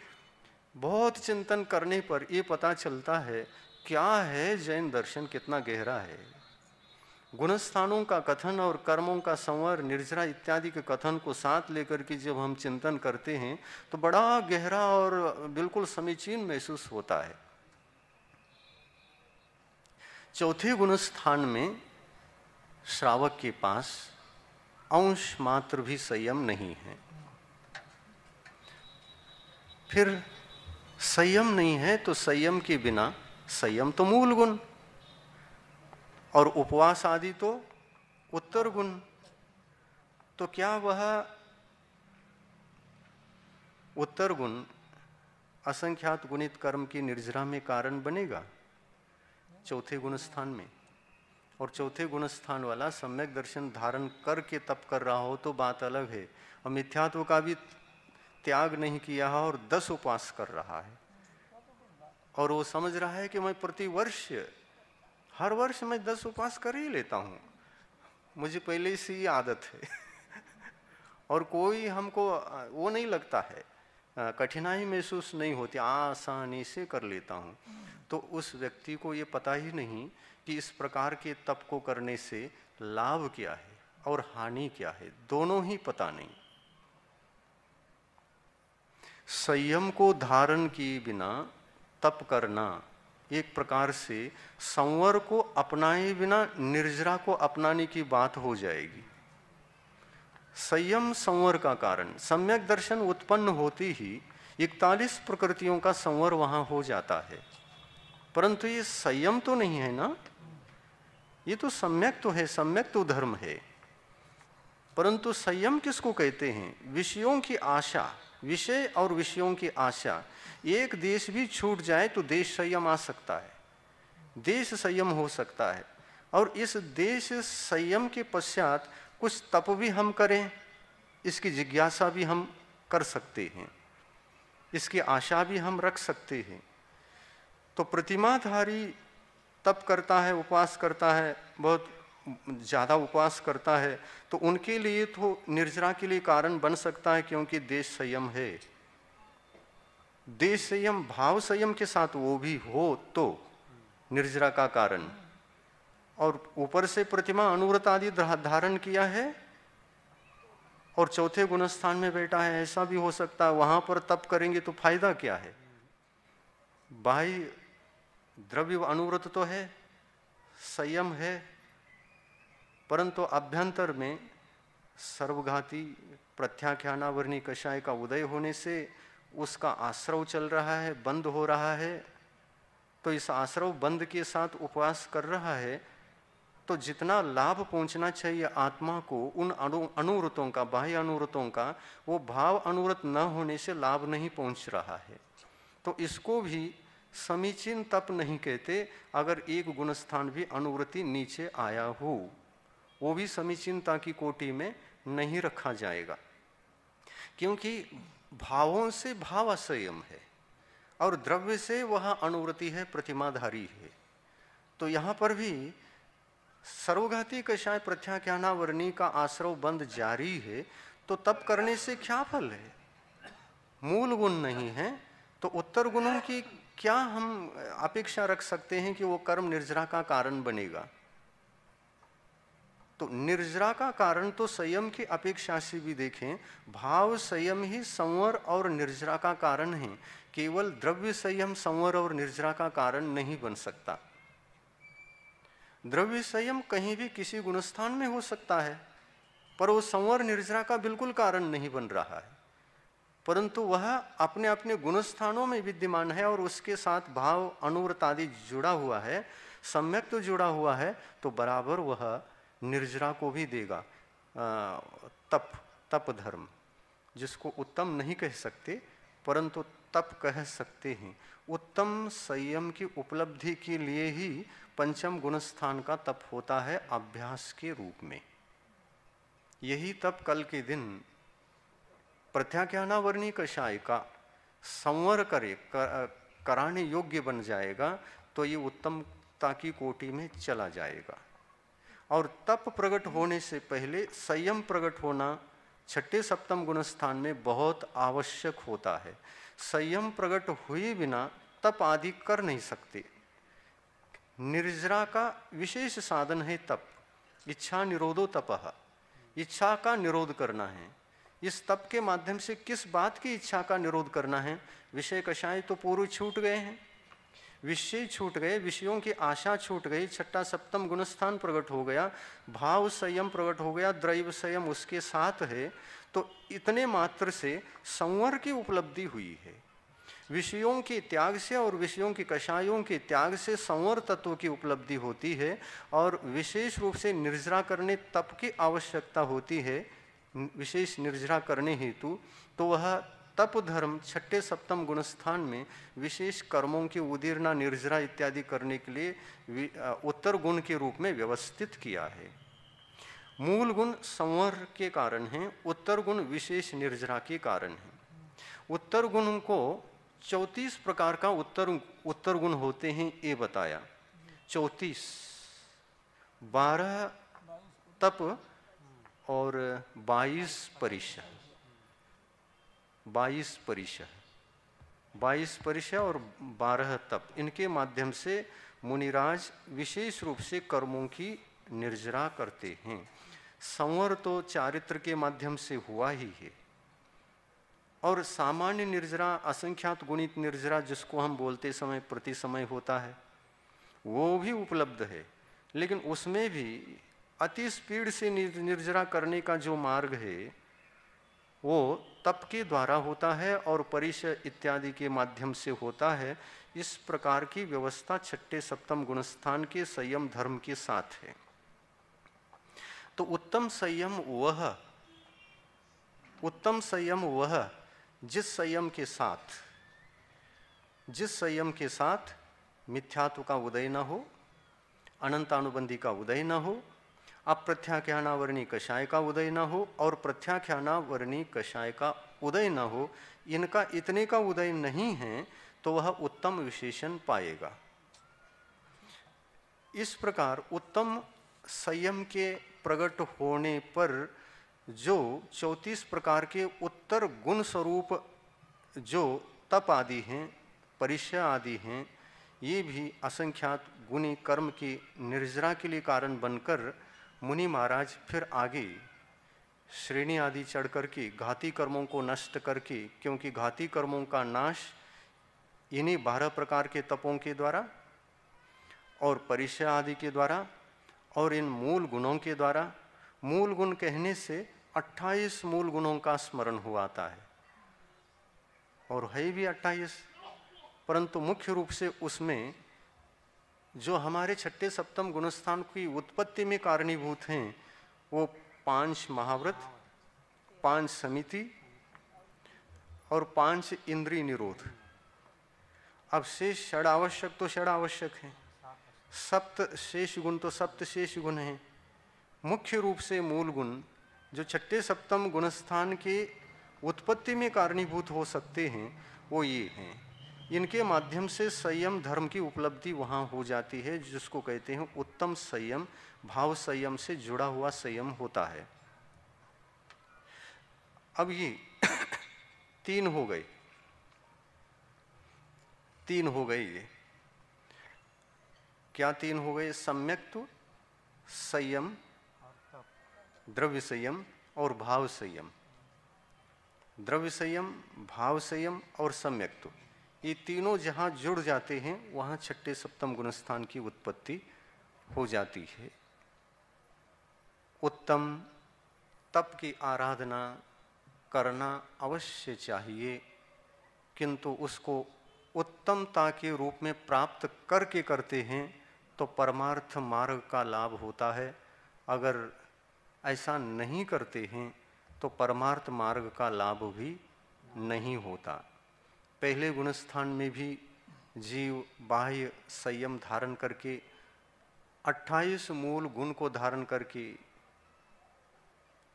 [SPEAKER 1] बहुत चिंतन करने पर ये पता चलता है क्या है जैन दर्शन, कितना गहरा है। गुणस्थानों का कथन और कर्मों का संवर, निर्जरा इत्यादि के कथन को साथ लेकर के जब हम चिंतन करते हैं तो बड़ा गहरा और बिल्कुल समीचीन महसूस होता है। चौथे गुणस्थान में श्रावक के पास अंश मात्र भी संयम नहीं है। फिर संयम नहीं है तो संयम के बिना, संयम तो मूल गुण और उपवास आदि तो उत्तर गुण, तो क्या वह उत्तर गुण असंख्यात गुणित कर्म की निर्जरा में कारण बनेगा चौथे गुणस्थान में? और चौथे गुणस्थान वाला सम्यक दर्शन धारण करके तप कर रहा हो तो बात अलग है, और मिथ्यात्व का भी त्याग नहीं किया है और 10 उपवास कर रहा है, और वो समझ रहा है कि मैं प्रति वर्ष, हर वर्ष मैं 10 उपवास कर ही लेता हूँ, मुझे पहले से ही आदत है और कोई हमको वो नहीं लगता है, कठिनाई महसूस नहीं होती, आसानी से कर लेता हूँ। तो उस व्यक्ति को ये पता ही नहीं कि इस प्रकार के तप को करने से लाभ क्या है और हानि क्या है, दोनों ही पता नहीं। संयम को धारण किए बिना तप करना एक प्रकार से संवर को अपनाए बिना निर्जरा को अपनाने की बात हो जाएगी। संयम संवर का कारण, सम्यक दर्शन उत्पन्न होती ही 41 प्रकृतियों का संवर वहां हो जाता है। परंतु ये संयम तो नहीं है ना, ये तो सम्यक तो है, सम्यक तो धर्म है। परंतु संयम किसको कहते हैं? विषयों की आशा, विषय और विषयों की आशा। एक देश भी छूट जाए तो देश संयम आ सकता है, देश संयम हो सकता है। और इस देश संयम के पश्चात कुछ तप भी हम करें, इसकी जिज्ञासा भी हम कर सकते हैं, इसकी आशा भी हम रख सकते हैं। तो प्रतिमाधारी तप करता है, उपवास करता है, बहुत ज़्यादा उपवास करता है, तो उनके लिए तो निर्जरा के लिए कारण बन सकता है, क्योंकि देश संयम है। देश संयम भाव संयम के साथ वो भी हो तो निर्जरा का कारण। और ऊपर से प्रतिमा अनुव्रत आदि धारण किया है और चौथे गुणस्थान में बैठा है, ऐसा भी हो सकता है। वहां पर तप करेंगे तो फायदा क्या है? बाह्य द्रव्य अनुव्रत तो है, संयम है, परंतु अभ्यंतर में सर्वघाती प्रत्याख्यानावर्णी कषाय का उदय होने से उसका आश्रव चल रहा है, बंद हो रहा है। तो इस आश्रव बंद के साथ उपवास कर रहा है, तो जितना लाभ पहुंचना चाहिए आत्मा को उन अनुव्रतों का, बाह्य अनुव्रतों का, वो भाव अनुव्रत न होने से लाभ नहीं पहुंच रहा है। तो इसको भी समीचीन तप नहीं कहते। अगर एक गुणस्थान भी अनुवृत्ति नीचे आया हो, वो भी समीचीनता की कोटि में नहीं रखा जाएगा, क्योंकि भावों से भाव असंयम है और द्रव्य से वह अनुवृत्ति है, प्रतिमाधारी है। तो यहाँ पर भी सर्वघाती कषाय प्रत्याख्यानावर्णी का आश्रव बंद जारी है, तो तप करने से क्या फल है? मूल गुण नहीं है, तो उत्तर गुणों की क्या हम अपेक्षा रख सकते हैं कि वो कर्म निर्जरा का कारण बनेगा? तो निर्जरा का कारण तो संयम की अपेक्षा से भी देखें, भाव संयम ही संवर और निर्जरा का कारण है। केवल द्रव्य संयम संवर और निर्जरा का कारण नहीं बन सकता। द्रव्य संयम कहीं भी किसी गुणस्थान में हो सकता है, पर वो संवर निर्जरा का बिल्कुल कारण नहीं बन रहा है, परंतु वह अपने अपने गुणस्थानों में विद्यमान है और उसके साथ भाव अनुव्रत आदि जुड़ा हुआ है, सम्यक तो जुड़ा हुआ है, तो बराबर वह निर्जरा को भी देगा। तप धर्म, जिसको उत्तम नहीं कह सकते परंतु तप कह सकते हैं। उत्तम संयम की उपलब्धि के लिए ही पंचम गुणस्थान का तप होता है अभ्यास के रूप में। यही तप कल के दिन प्रत्याख्यानावर्णी कषाय का संवर कराने योग्य बन जाएगा, तो ये उत्तमता की कोटि में चला जाएगा। और तप प्रकट होने से पहले संयम प्रकट होना छठे सप्तम गुणस्थान में बहुत आवश्यक होता है। संयम प्रकट हुए बिना तप आदि कर नहीं सकते। निर्जरा का विशेष साधन है तप। इच्छा निरोधो तपः, इच्छा का निरोध करना है। इस तप के माध्यम से किस बात की इच्छा का निरोध करना है? विषय कषाय तो पूर्व छूट गए हैं, विषय छूट गए, विषयों की आशा छूट गई, छठा सप्तम गुणस्थान प्रकट हो गया, भाव संयम प्रकट हो गया, द्रव्य संयम उसके साथ है। तो इतने मात्र से संवर की उपलब्धि हुई है। विषयों के त्याग से और विषयों के कषायों के त्याग से संवर तत्व की उपलब्धि होती है, और विशेष रूप से निर्जरा करने तप की आवश्यकता होती है विशेष निर्जरा करने हेतु। तो वह तप धर्म छठे सप्तम गुणस्थान में विशेष कर्मों की उदीर्णा, निर्जरा इत्यादि करने के लिए उत्तर गुण के रूप में व्यवस्थित किया है। मूल गुण संवर के कारण हैं, उत्तर गुण विशेष निर्जरा के कारण हैं। उत्तर गुण को 34 प्रकार का उत्तर गुण होते हैं, ये बताया। 34, 12 तप और 22 परिशह, 22 परिशह और 12 तप, इनके माध्यम से मुनिराज विशेष रूप से कर्मों की निर्जरा करते हैं। संवर तो चारित्र के माध्यम से हुआ ही है, और सामान्य निर्जरा, असंख्यात गुणित निर्जरा जिसको हम बोलते समय प्रति समय होता है, वो भी उपलब्ध है। लेकिन उसमें भी अति स्पीड से निर्जरा करने का जो मार्ग है वो तप के द्वारा होता है और परिचय इत्यादि के माध्यम से होता है। इस प्रकार की व्यवस्था छठे सप्तम गुणस्थान के संयम धर्म के साथ है। तो उत्तम संयम वह जिस संयम के साथ मिथ्यात्व का उदय न हो, अनंतानुबंधी का उदय न हो, अप्रत्याख्यानावरणी कषाय का उदय न हो और प्रत्याख्यानावरणी कषाय का उदय न हो, इनका इतने का उदय नहीं है तो वह उत्तम विशेषण पाएगा। इस प्रकार उत्तम संयम के प्रकट होने पर जो 34 प्रकार के उत्तर गुण स्वरूप जो तप आदि हैं, परिचय आदि हैं, ये भी असंख्यात गुणी कर्म की निर्जरा के लिए कारण बनकर मुनि महाराज फिर आगे श्रेणी आदि चढ़ करके घाती कर्मों को नष्ट करके, क्योंकि घाती कर्मों का नाश इन्हीं 12 प्रकार के तपों के द्वारा और परिचय आदि के द्वारा और इन मूल गुणों के द्वारा, मूल गुण कहने से 28 मूल गुणों का स्मरण हुआता है और है भी 28, परंतु मुख्य रूप से उसमें जो हमारे छठे सप्तम गुणस्थान की उत्पत्ति में कारणीभूत हैं वो 5 महाव्रत, 5 समिति और 5 इंद्रिय निरोध। अब शेष षड आवश्यक तो षड आवश्यक है, सप्त शेष गुण तो सप्त शेष गुण हैं। मुख्य रूप से मूल गुण जो छठे सप्तम गुणस्थान के उत्पत्ति में कारणीभूत हो सकते हैं वो ये हैं। इनके माध्यम से संयम धर्म की उपलब्धि वहाँ हो जाती है, जिसको कहते हैं उत्तम संयम। भाव संयम से जुड़ा हुआ संयम होता है। अब ये 3 हो गए ये क्या 3 हो गए? सम्यक्त्व, संयम, द्रव्य संयम और भाव संयम। द्रव्य संयम, भाव संयम और सम्यक्त्व, ये तीनों जहाँ जुड़ जाते हैं वहाँ छठे सप्तम गुणस्थान की उत्पत्ति हो जाती है। उत्तम तप की आराधना करना अवश्य चाहिए, किंतु उसको उत्तमता के रूप में प्राप्त करके करते हैं तो परमार्थ मार्ग का लाभ होता है। अगर ऐसा नहीं करते हैं तो परमार्थ मार्ग का लाभ भी नहीं होता। पहले गुणस्थान में भी जीव बाह्य संयम धारण करके 28 मूल गुण को धारण करके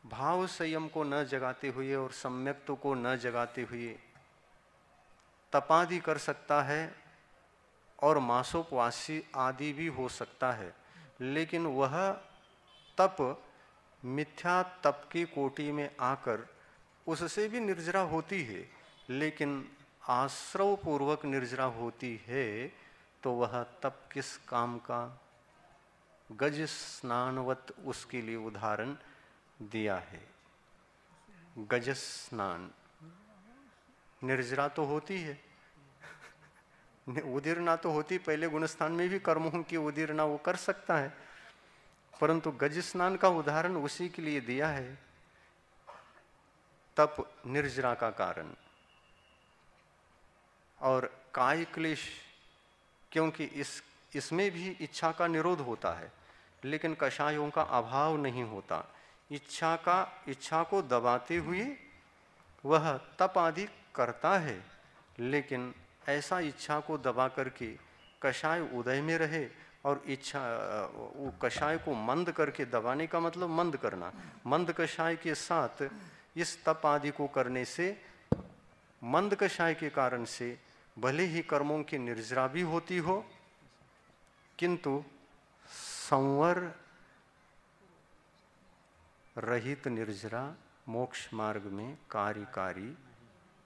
[SPEAKER 1] भाव संयम को न जगाते हुए और सम्यक्त्व को न जगाते हुए तपादि कर सकता है और मासोपवासी आदि भी हो सकता है, लेकिन वह तप मिथ्या तप की कोटि में आकर उससे भी निर्जरा होती है, लेकिन आश्रव पूर्वक निर्जरा होती है। तो वह तप किस काम का? गज स्नानवत उसके लिए उदाहरण दिया है। गज स्नान निर्जरा तो होती है, उदीर्णा तो होती, पहले गुणस्थान में भी कर्मों की उदीर्णा वो कर सकता है, परंतु गज स्नान का उदाहरण उसी के लिए दिया है, तप निर्जरा का कारण। और काय क्लेश, क्योंकि इसमें भी इच्छा का निरोध होता है, लेकिन कषायों का अभाव नहीं होता। इच्छा को दबाते हुए वह तप आदि करता है, लेकिन ऐसा इच्छा को दबा करके कषाय उदय में रहे और वो कषाय को मंद करके, दबाने का मतलब मंद करना, मंद कषाय के साथ इस तप आदि को करने से मंद कषाय के कारण से भले ही कर्मों की निर्जरा भी होती हो, किंतु संवर रहित निर्जरा मोक्ष मार्ग में कार्यकारी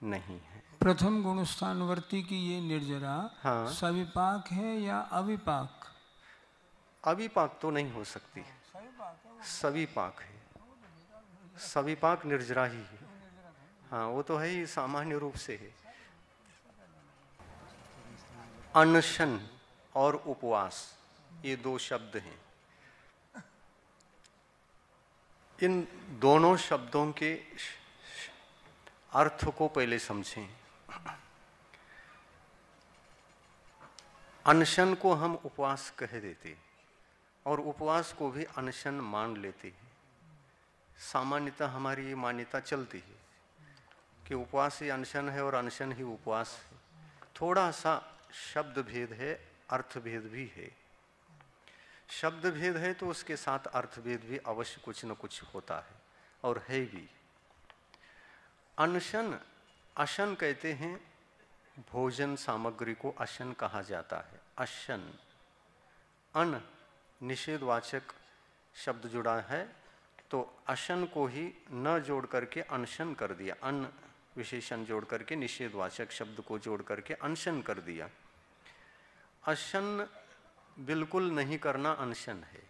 [SPEAKER 1] नहीं है।
[SPEAKER 2] प्रथम गुणस्थानवर्ती की ये निर्जरा
[SPEAKER 1] हाँ,
[SPEAKER 2] सविपाक है या अविपाक?
[SPEAKER 1] अविपाक तो नहीं हो सकती, सविपाक है। सविपाक निर्जरा ही है। हाँ, वो तो है ही, सामान्य रूप से है। अनशन और उपवास ये 2 शब्द हैं। इन दोनों शब्दों के अर्थ को पहले समझें। अनशन को हम उपवास कह देते और उपवास को भी अनशन मान लेते हैं। सामान्यतः हमारी ये मान्यता चलती है कि उपवास ही अनशन है और अनशन ही उपवास है। थोड़ा सा शब्द भेद है, अर्थ भेद भी है। शब्द भेद है तो उसके साथ अर्थ भेद भी अवश्य कुछ न कुछ होता है और है भी। अनशन, अशन कहते हैं, भोजन सामग्री को अशन कहा जाता है। अशन, अन निषेधवाचक शब्द जुड़ा है तो अशन को ही न जोड़ करके अनशन कर दिया। अन विशेषण जोड़ करके निषेधवाचक शब्द को जोड़ करके अनशन कर दिया। अशन बिल्कुल नहीं करना अनशन है।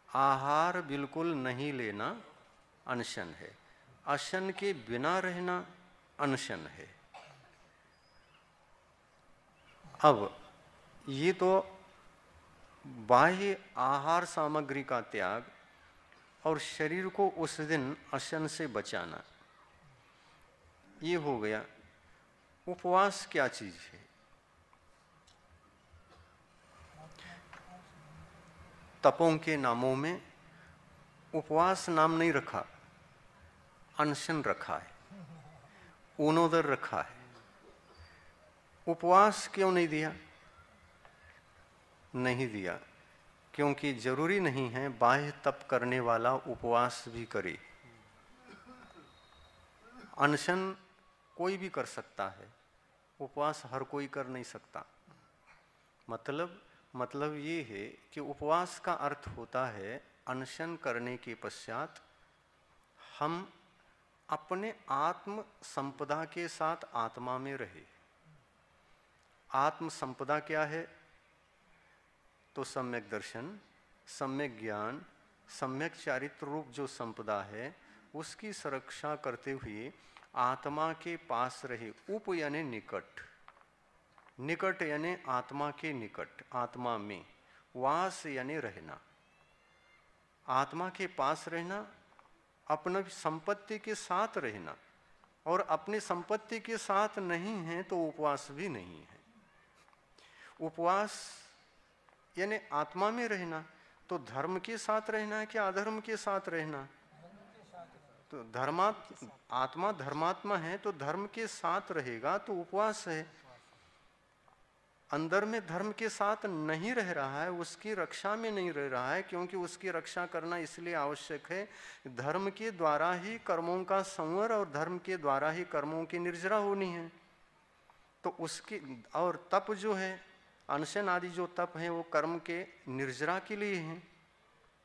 [SPEAKER 1] आहार बिल्कुल नहीं लेना अनशन है। अशन के बिना रहना अनशन है। अब ये तो बाह्य आहार सामग्री का त्याग और शरीर को उस दिन अशन से बचाना, ये हो गया। उपवास क्या चीज है? तपों के नामों में उपवास नाम नहीं रखा, अनशन रखा है, ऊनोदर रखा है। उपवास क्यों नहीं दिया? नहीं दिया क्योंकि जरूरी नहीं है बाह्य तप करने वाला उपवास भी करे। अनशन कोई भी कर सकता है, उपवास हर कोई कर नहीं सकता। मतलब ये है कि उपवास का अर्थ होता है अनशन करने के पश्चात हम अपने आत्म संपदा के साथ आत्मा में रहे। आत्म संपदा क्या है? तो सम्यक दर्शन, सम्यक ज्ञान, सम्यक चारित्र रूप जो संपदा है उसकी सुरक्षा करते हुए आत्मा के पास रहे। उप यानी निकट, निकट यानी आत्मा के निकट, आत्मा में। वास यानी रहना, आत्मा के पास रहना, अपनी संपत्ति के साथ रहना। और अपनी संपत्ति के साथ नहीं है तो उपवास भी नहीं है। उपवास यानी आत्मा में रहना। तो धर्म के साथ रहना है कि अधर्म के साथ रहना? तो आत्मा धर्मात्मा है तो धर्म के साथ रहेगा तो उपवास है। अंदर में धर्म के साथ नहीं रह रहा है, उसकी रक्षा में नहीं रह रहा है, क्योंकि उसकी रक्षा करना इसलिए आवश्यक है, धर्म के द्वारा ही कर्मों का संवर और धर्म के द्वारा ही कर्मों की निर्जरा होनी है। तो उसकी और तप जो है, अनशन आदि जो तप है वो कर्म के निर्जरा के लिए हैं,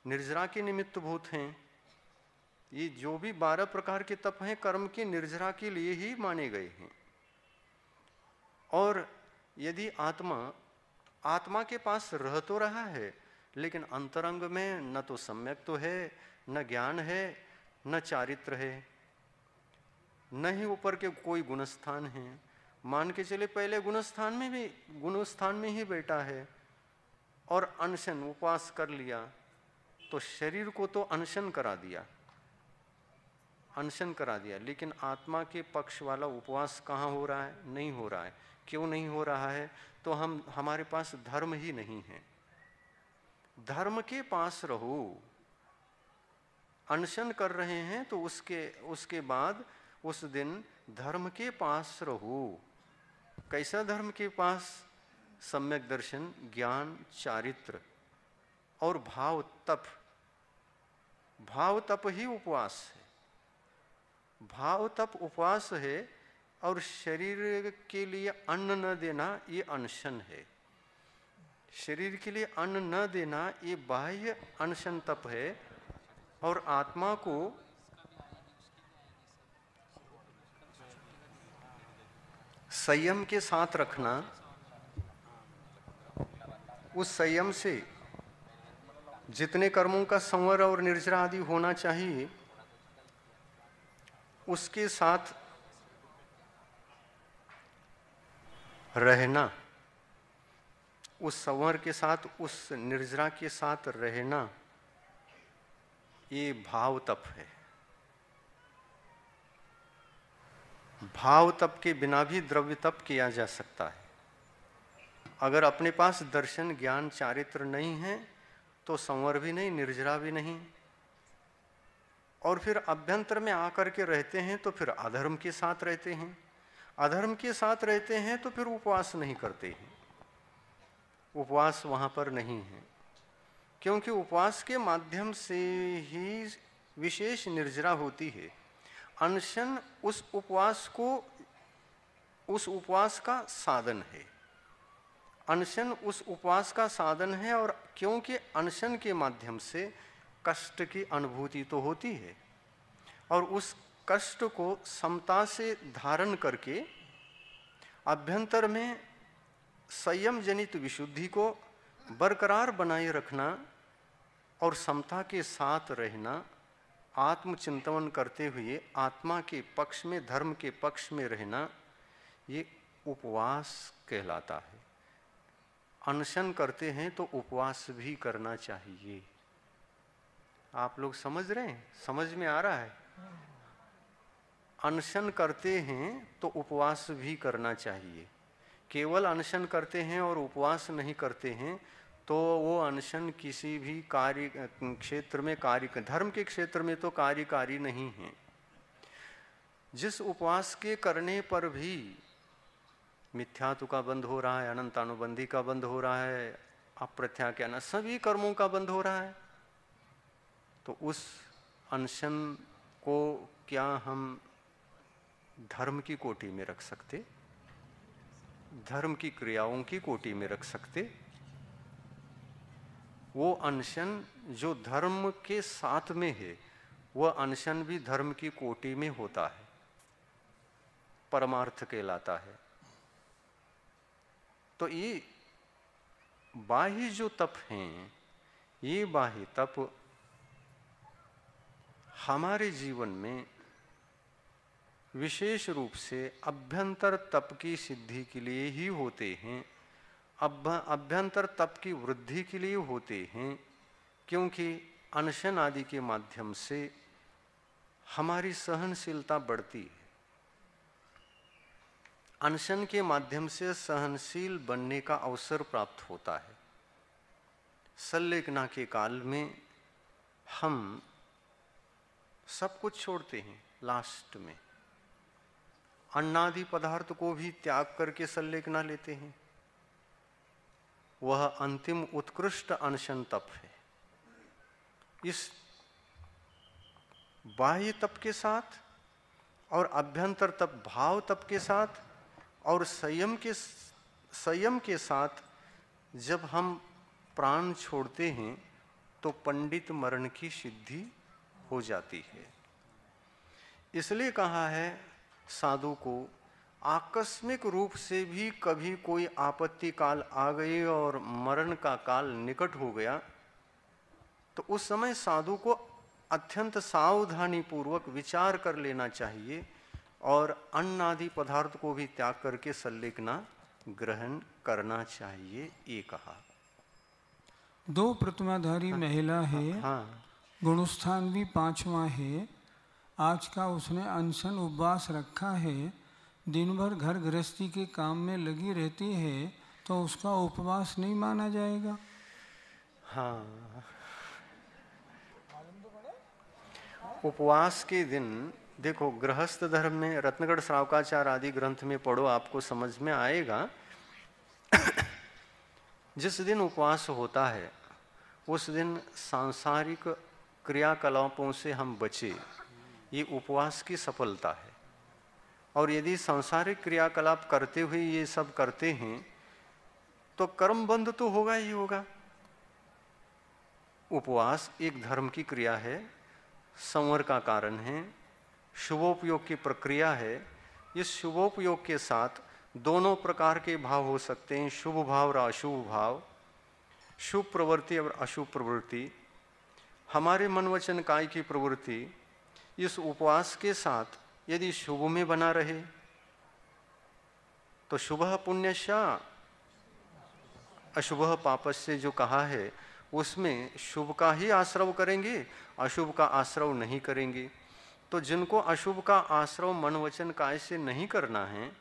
[SPEAKER 1] निर्जरा के निमित्त भूत हैं। ये जो भी 12 प्रकार के तप हैं कर्म की निर्जरा के लिए ही माने गए हैं। और यदि आत्मा के पास रह तो रहा है लेकिन अंतरंग में न तो सम्यक तो है, न ज्ञान है, न चारित्र है, न ही ऊपर के कोई गुणस्थान है। मान के चले पहले गुणस्थान में ही बैठा है और अनशन उपवास कर लिया तो शरीर को तो अनशन करा दिया, अनशन करा दिया। लेकिन आत्मा के पक्ष वाला उपवास कहाँ हो रहा है? नहीं हो रहा है। क्यों नहीं हो रहा है? तो हमारे पास धर्म ही नहीं है। धर्म के पास रहो। अनशन कर रहे हैं तो उसके बाद उस दिन धर्म के पास रहो। कैसा धर्म के पास? सम्यक दर्शन, ज्ञान, चारित्र और भाव तप। भाव तप ही उपवास है। भाव तप उपवास है और शरीर के लिए अन्न न देना ये अनशन है। शरीर के लिए अन्न न देना ये बाह्य अनशन तप है। और आत्मा को संयम के साथ रखना, उस संयम से जितने कर्मों का संवर और निर्जरा आदि होना चाहिए उसके साथ रहना, उस संवर के साथ, उस निर्जरा के साथ रहना, ये भाव तप है। भाव तप के बिना भी द्रव्य तप किया जा सकता है। अगर अपने पास दर्शन ज्ञान चारित्र नहीं है तो संवर भी नहीं, निर्जरा भी नहीं, और फिर अभ्यंतर में आकर के रहते हैं तो फिर अधर्म के साथ रहते हैं, अधर्म के साथ रहते हैं तो फिर उपवास नहीं करते हैं, उपवास वहाँ पर नहीं है, क्योंकि उपवास के माध्यम से ही विशेष निर्जरा होती है। अनशन उस उपवास का साधन है, अनशन उस उपवास का साधन है, और क्योंकि अनशन के माध्यम से कष्ट की अनुभूति तो होती है, और उस कष्ट को समता से धारण करके अभ्यंतर में संयम जनित विशुद्धि को बरकरार बनाए रखना और समता के साथ रहना, आत्मचिंतन करते हुए आत्मा के पक्ष में, धर्म के पक्ष में रहना, ये उपवास कहलाता है। अनशन करते हैं तो उपवास भी करना चाहिए। आप लोग समझ रहे हैं? समझ में आ रहा है? अनशन करते हैं तो उपवास भी करना चाहिए। केवल अनशन करते हैं और उपवास नहीं करते हैं तो वो अनशन किसी भी कार्य क्षेत्र में, धर्म के क्षेत्र में तो कार्यकारी नहीं है। जिस उपवास के करने पर भी मिथ्यात्व का बंध हो रहा है, अनंतानुबंधी का बंध हो रहा है, अप्रत्याख्यान सभी कर्मों का बंध हो रहा है, तो उस अनशन को क्या हम धर्म की कोटि में रख सकते? धर्म की क्रियाओं की कोटि में रख सकते? वो अनशन जो धर्म के साथ में है, वह अनशन भी धर्म की कोटि में होता है, परमार्थ कहलाता है। तो ये बाह्य जो तप हैं, ये बाह्य तप हमारे जीवन में विशेष रूप से अभ्यंतर तप की सिद्धि के लिए ही होते हैं, अभ्यंतर तप की वृद्धि के लिए होते हैं, क्योंकि अनशन आदि के माध्यम से हमारी सहनशीलता बढ़ती है। अनशन के माध्यम से सहनशील बनने का अवसर प्राप्त होता है। सल्लेखना के काल में हम सब कुछ छोड़ते हैं, लास्ट में अन्नादि पदार्थ को भी त्याग करके सल्लेखना लेते हैं। वह अंतिम उत्कृष्ट अनशन तप है। इस बाह्य तप के साथ और अभ्यंतर तप, भाव तप के साथ और संयम के साथ जब हम प्राण छोड़ते हैं तो पंडित मरण की सिद्धि हो जाती है। इसलिए कहा है साधु को, आकस्मिक रूप से भी कभी कोई आपत्ति काल आ गई और मरण का काल निकट हो गया, तो उस समय साधु को अत्यंत सावधानी पूर्वक विचार कर लेना चाहिए और अन्न आदि पदार्थ को भी त्याग करके सल्लेखना ग्रहण करना चाहिए, ये कहा।
[SPEAKER 2] 2 प्रतिमाधारी महिला है,
[SPEAKER 1] हाँ,
[SPEAKER 2] गुणस्थान भी 5वां है। आज का उसने अनशन उपवास रखा है, दिन भर घर गृहस्थी के काम में लगी रहती है, तो उसका उपवास नहीं माना जाएगा?
[SPEAKER 1] हाँ, उपवास के दिन देखो, गृहस्थ धर्म में रत्नगढ़ श्रावकाचार आदि ग्रंथ में पढ़ो, आपको समझ में आएगा। जिस दिन उपवास होता है उस दिन सांसारिक क्रियाकलापों से हम बचे, ये उपवास की सफलता है। और यदि सांसारिक क्रियाकलाप करते हुए ये सब करते हैं तो कर्म बंध तो होगा ही होगा। उपवास एक धर्म की क्रिया है, संवर का कारण है, शुभोपयोग की प्रक्रिया है। इस शुभोपयोग के साथ दोनों प्रकार के भाव हो सकते हैं, शुभ भाव और अशुभ भाव, शुभ प्रवृत्ति और अशुभ प्रवृत्ति। हमारे मन वचन काय की प्रवृत्ति इस उपवास के साथ यदि शुभ में बना रहे तो शुभः पुण्यस्य अशुभः पापस्य जो कहा है, उसमें शुभ का ही आश्रव करेंगे, अशुभ का आश्रव नहीं करेंगे। तो जिनको अशुभ का आश्रव मन वचन काय से नहीं करना है,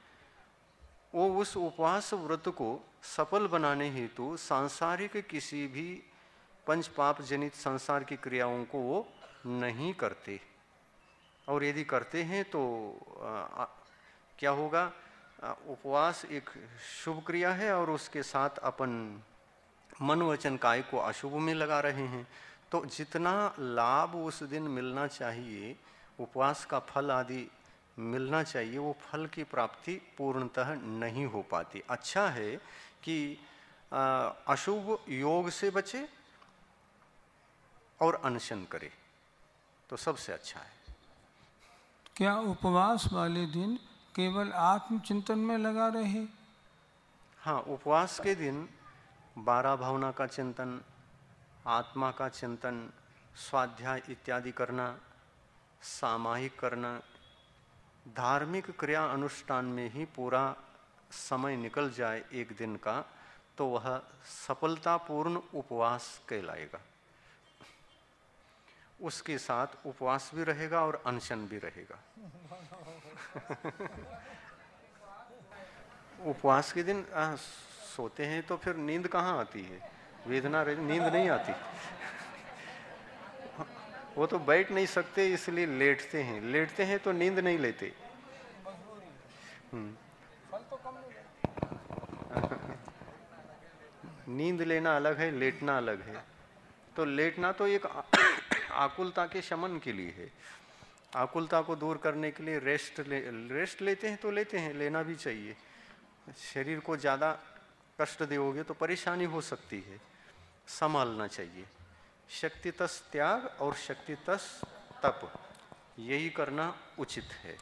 [SPEAKER 1] वो उस उपवास व्रत को सफल बनाने हेतु सांसारिक किसी भी पंच पाप जनित संसार की क्रियाओं को वो नहीं करते। और यदि करते हैं तो क्या होगा, उपवास एक शुभ क्रिया है और उसके साथ अपन मन वचन काय को अशुभ में लगा रहे हैं। तो जितना लाभ उस दिन मिलना चाहिए, उपवास का फल आदि मिलना चाहिए, वो फल की प्राप्ति पूर्णतः नहीं हो पाती। अच्छा है कि अशुभ योग से बचे और अनशन करे, तो सबसे अच्छा है।
[SPEAKER 2] क्या उपवास वाले दिन केवल आत्मचिंतन में लगा रहे?
[SPEAKER 1] हाँ, उपवास के दिन 12 भावना का चिंतन, आत्मा का चिंतन, स्वाध्याय इत्यादि करना, सामायिक करना, धार्मिक क्रिया अनुष्ठान में ही पूरा समय निकल जाए एक दिन का, तो वह सफलतापूर्ण उपवास कहलाएगा। उसके साथ उपवास भी रहेगा और अनशन भी रहेगा। उपवास के दिन सोते हैं तो फिर नींद कहाँ आती है, वेदना नींद नहीं आती। वो तो बैठ नहीं सकते इसलिए लेटते हैं, लेटते हैं तो नींद नहीं लेते। नींद लेना अलग है, लेटना अलग है। तो लेटना तो एक आकुलता के शमन के लिए है, आकुलता को दूर करने के लिए रेस्ट लेते हैं तो लेते हैं, लेना भी चाहिए। शरीर को ज़्यादा कष्ट दोगे तो परेशानी हो सकती है, संभालना चाहिए। शक्तितस त्याग और शक्तितस तप, यही करना उचित है।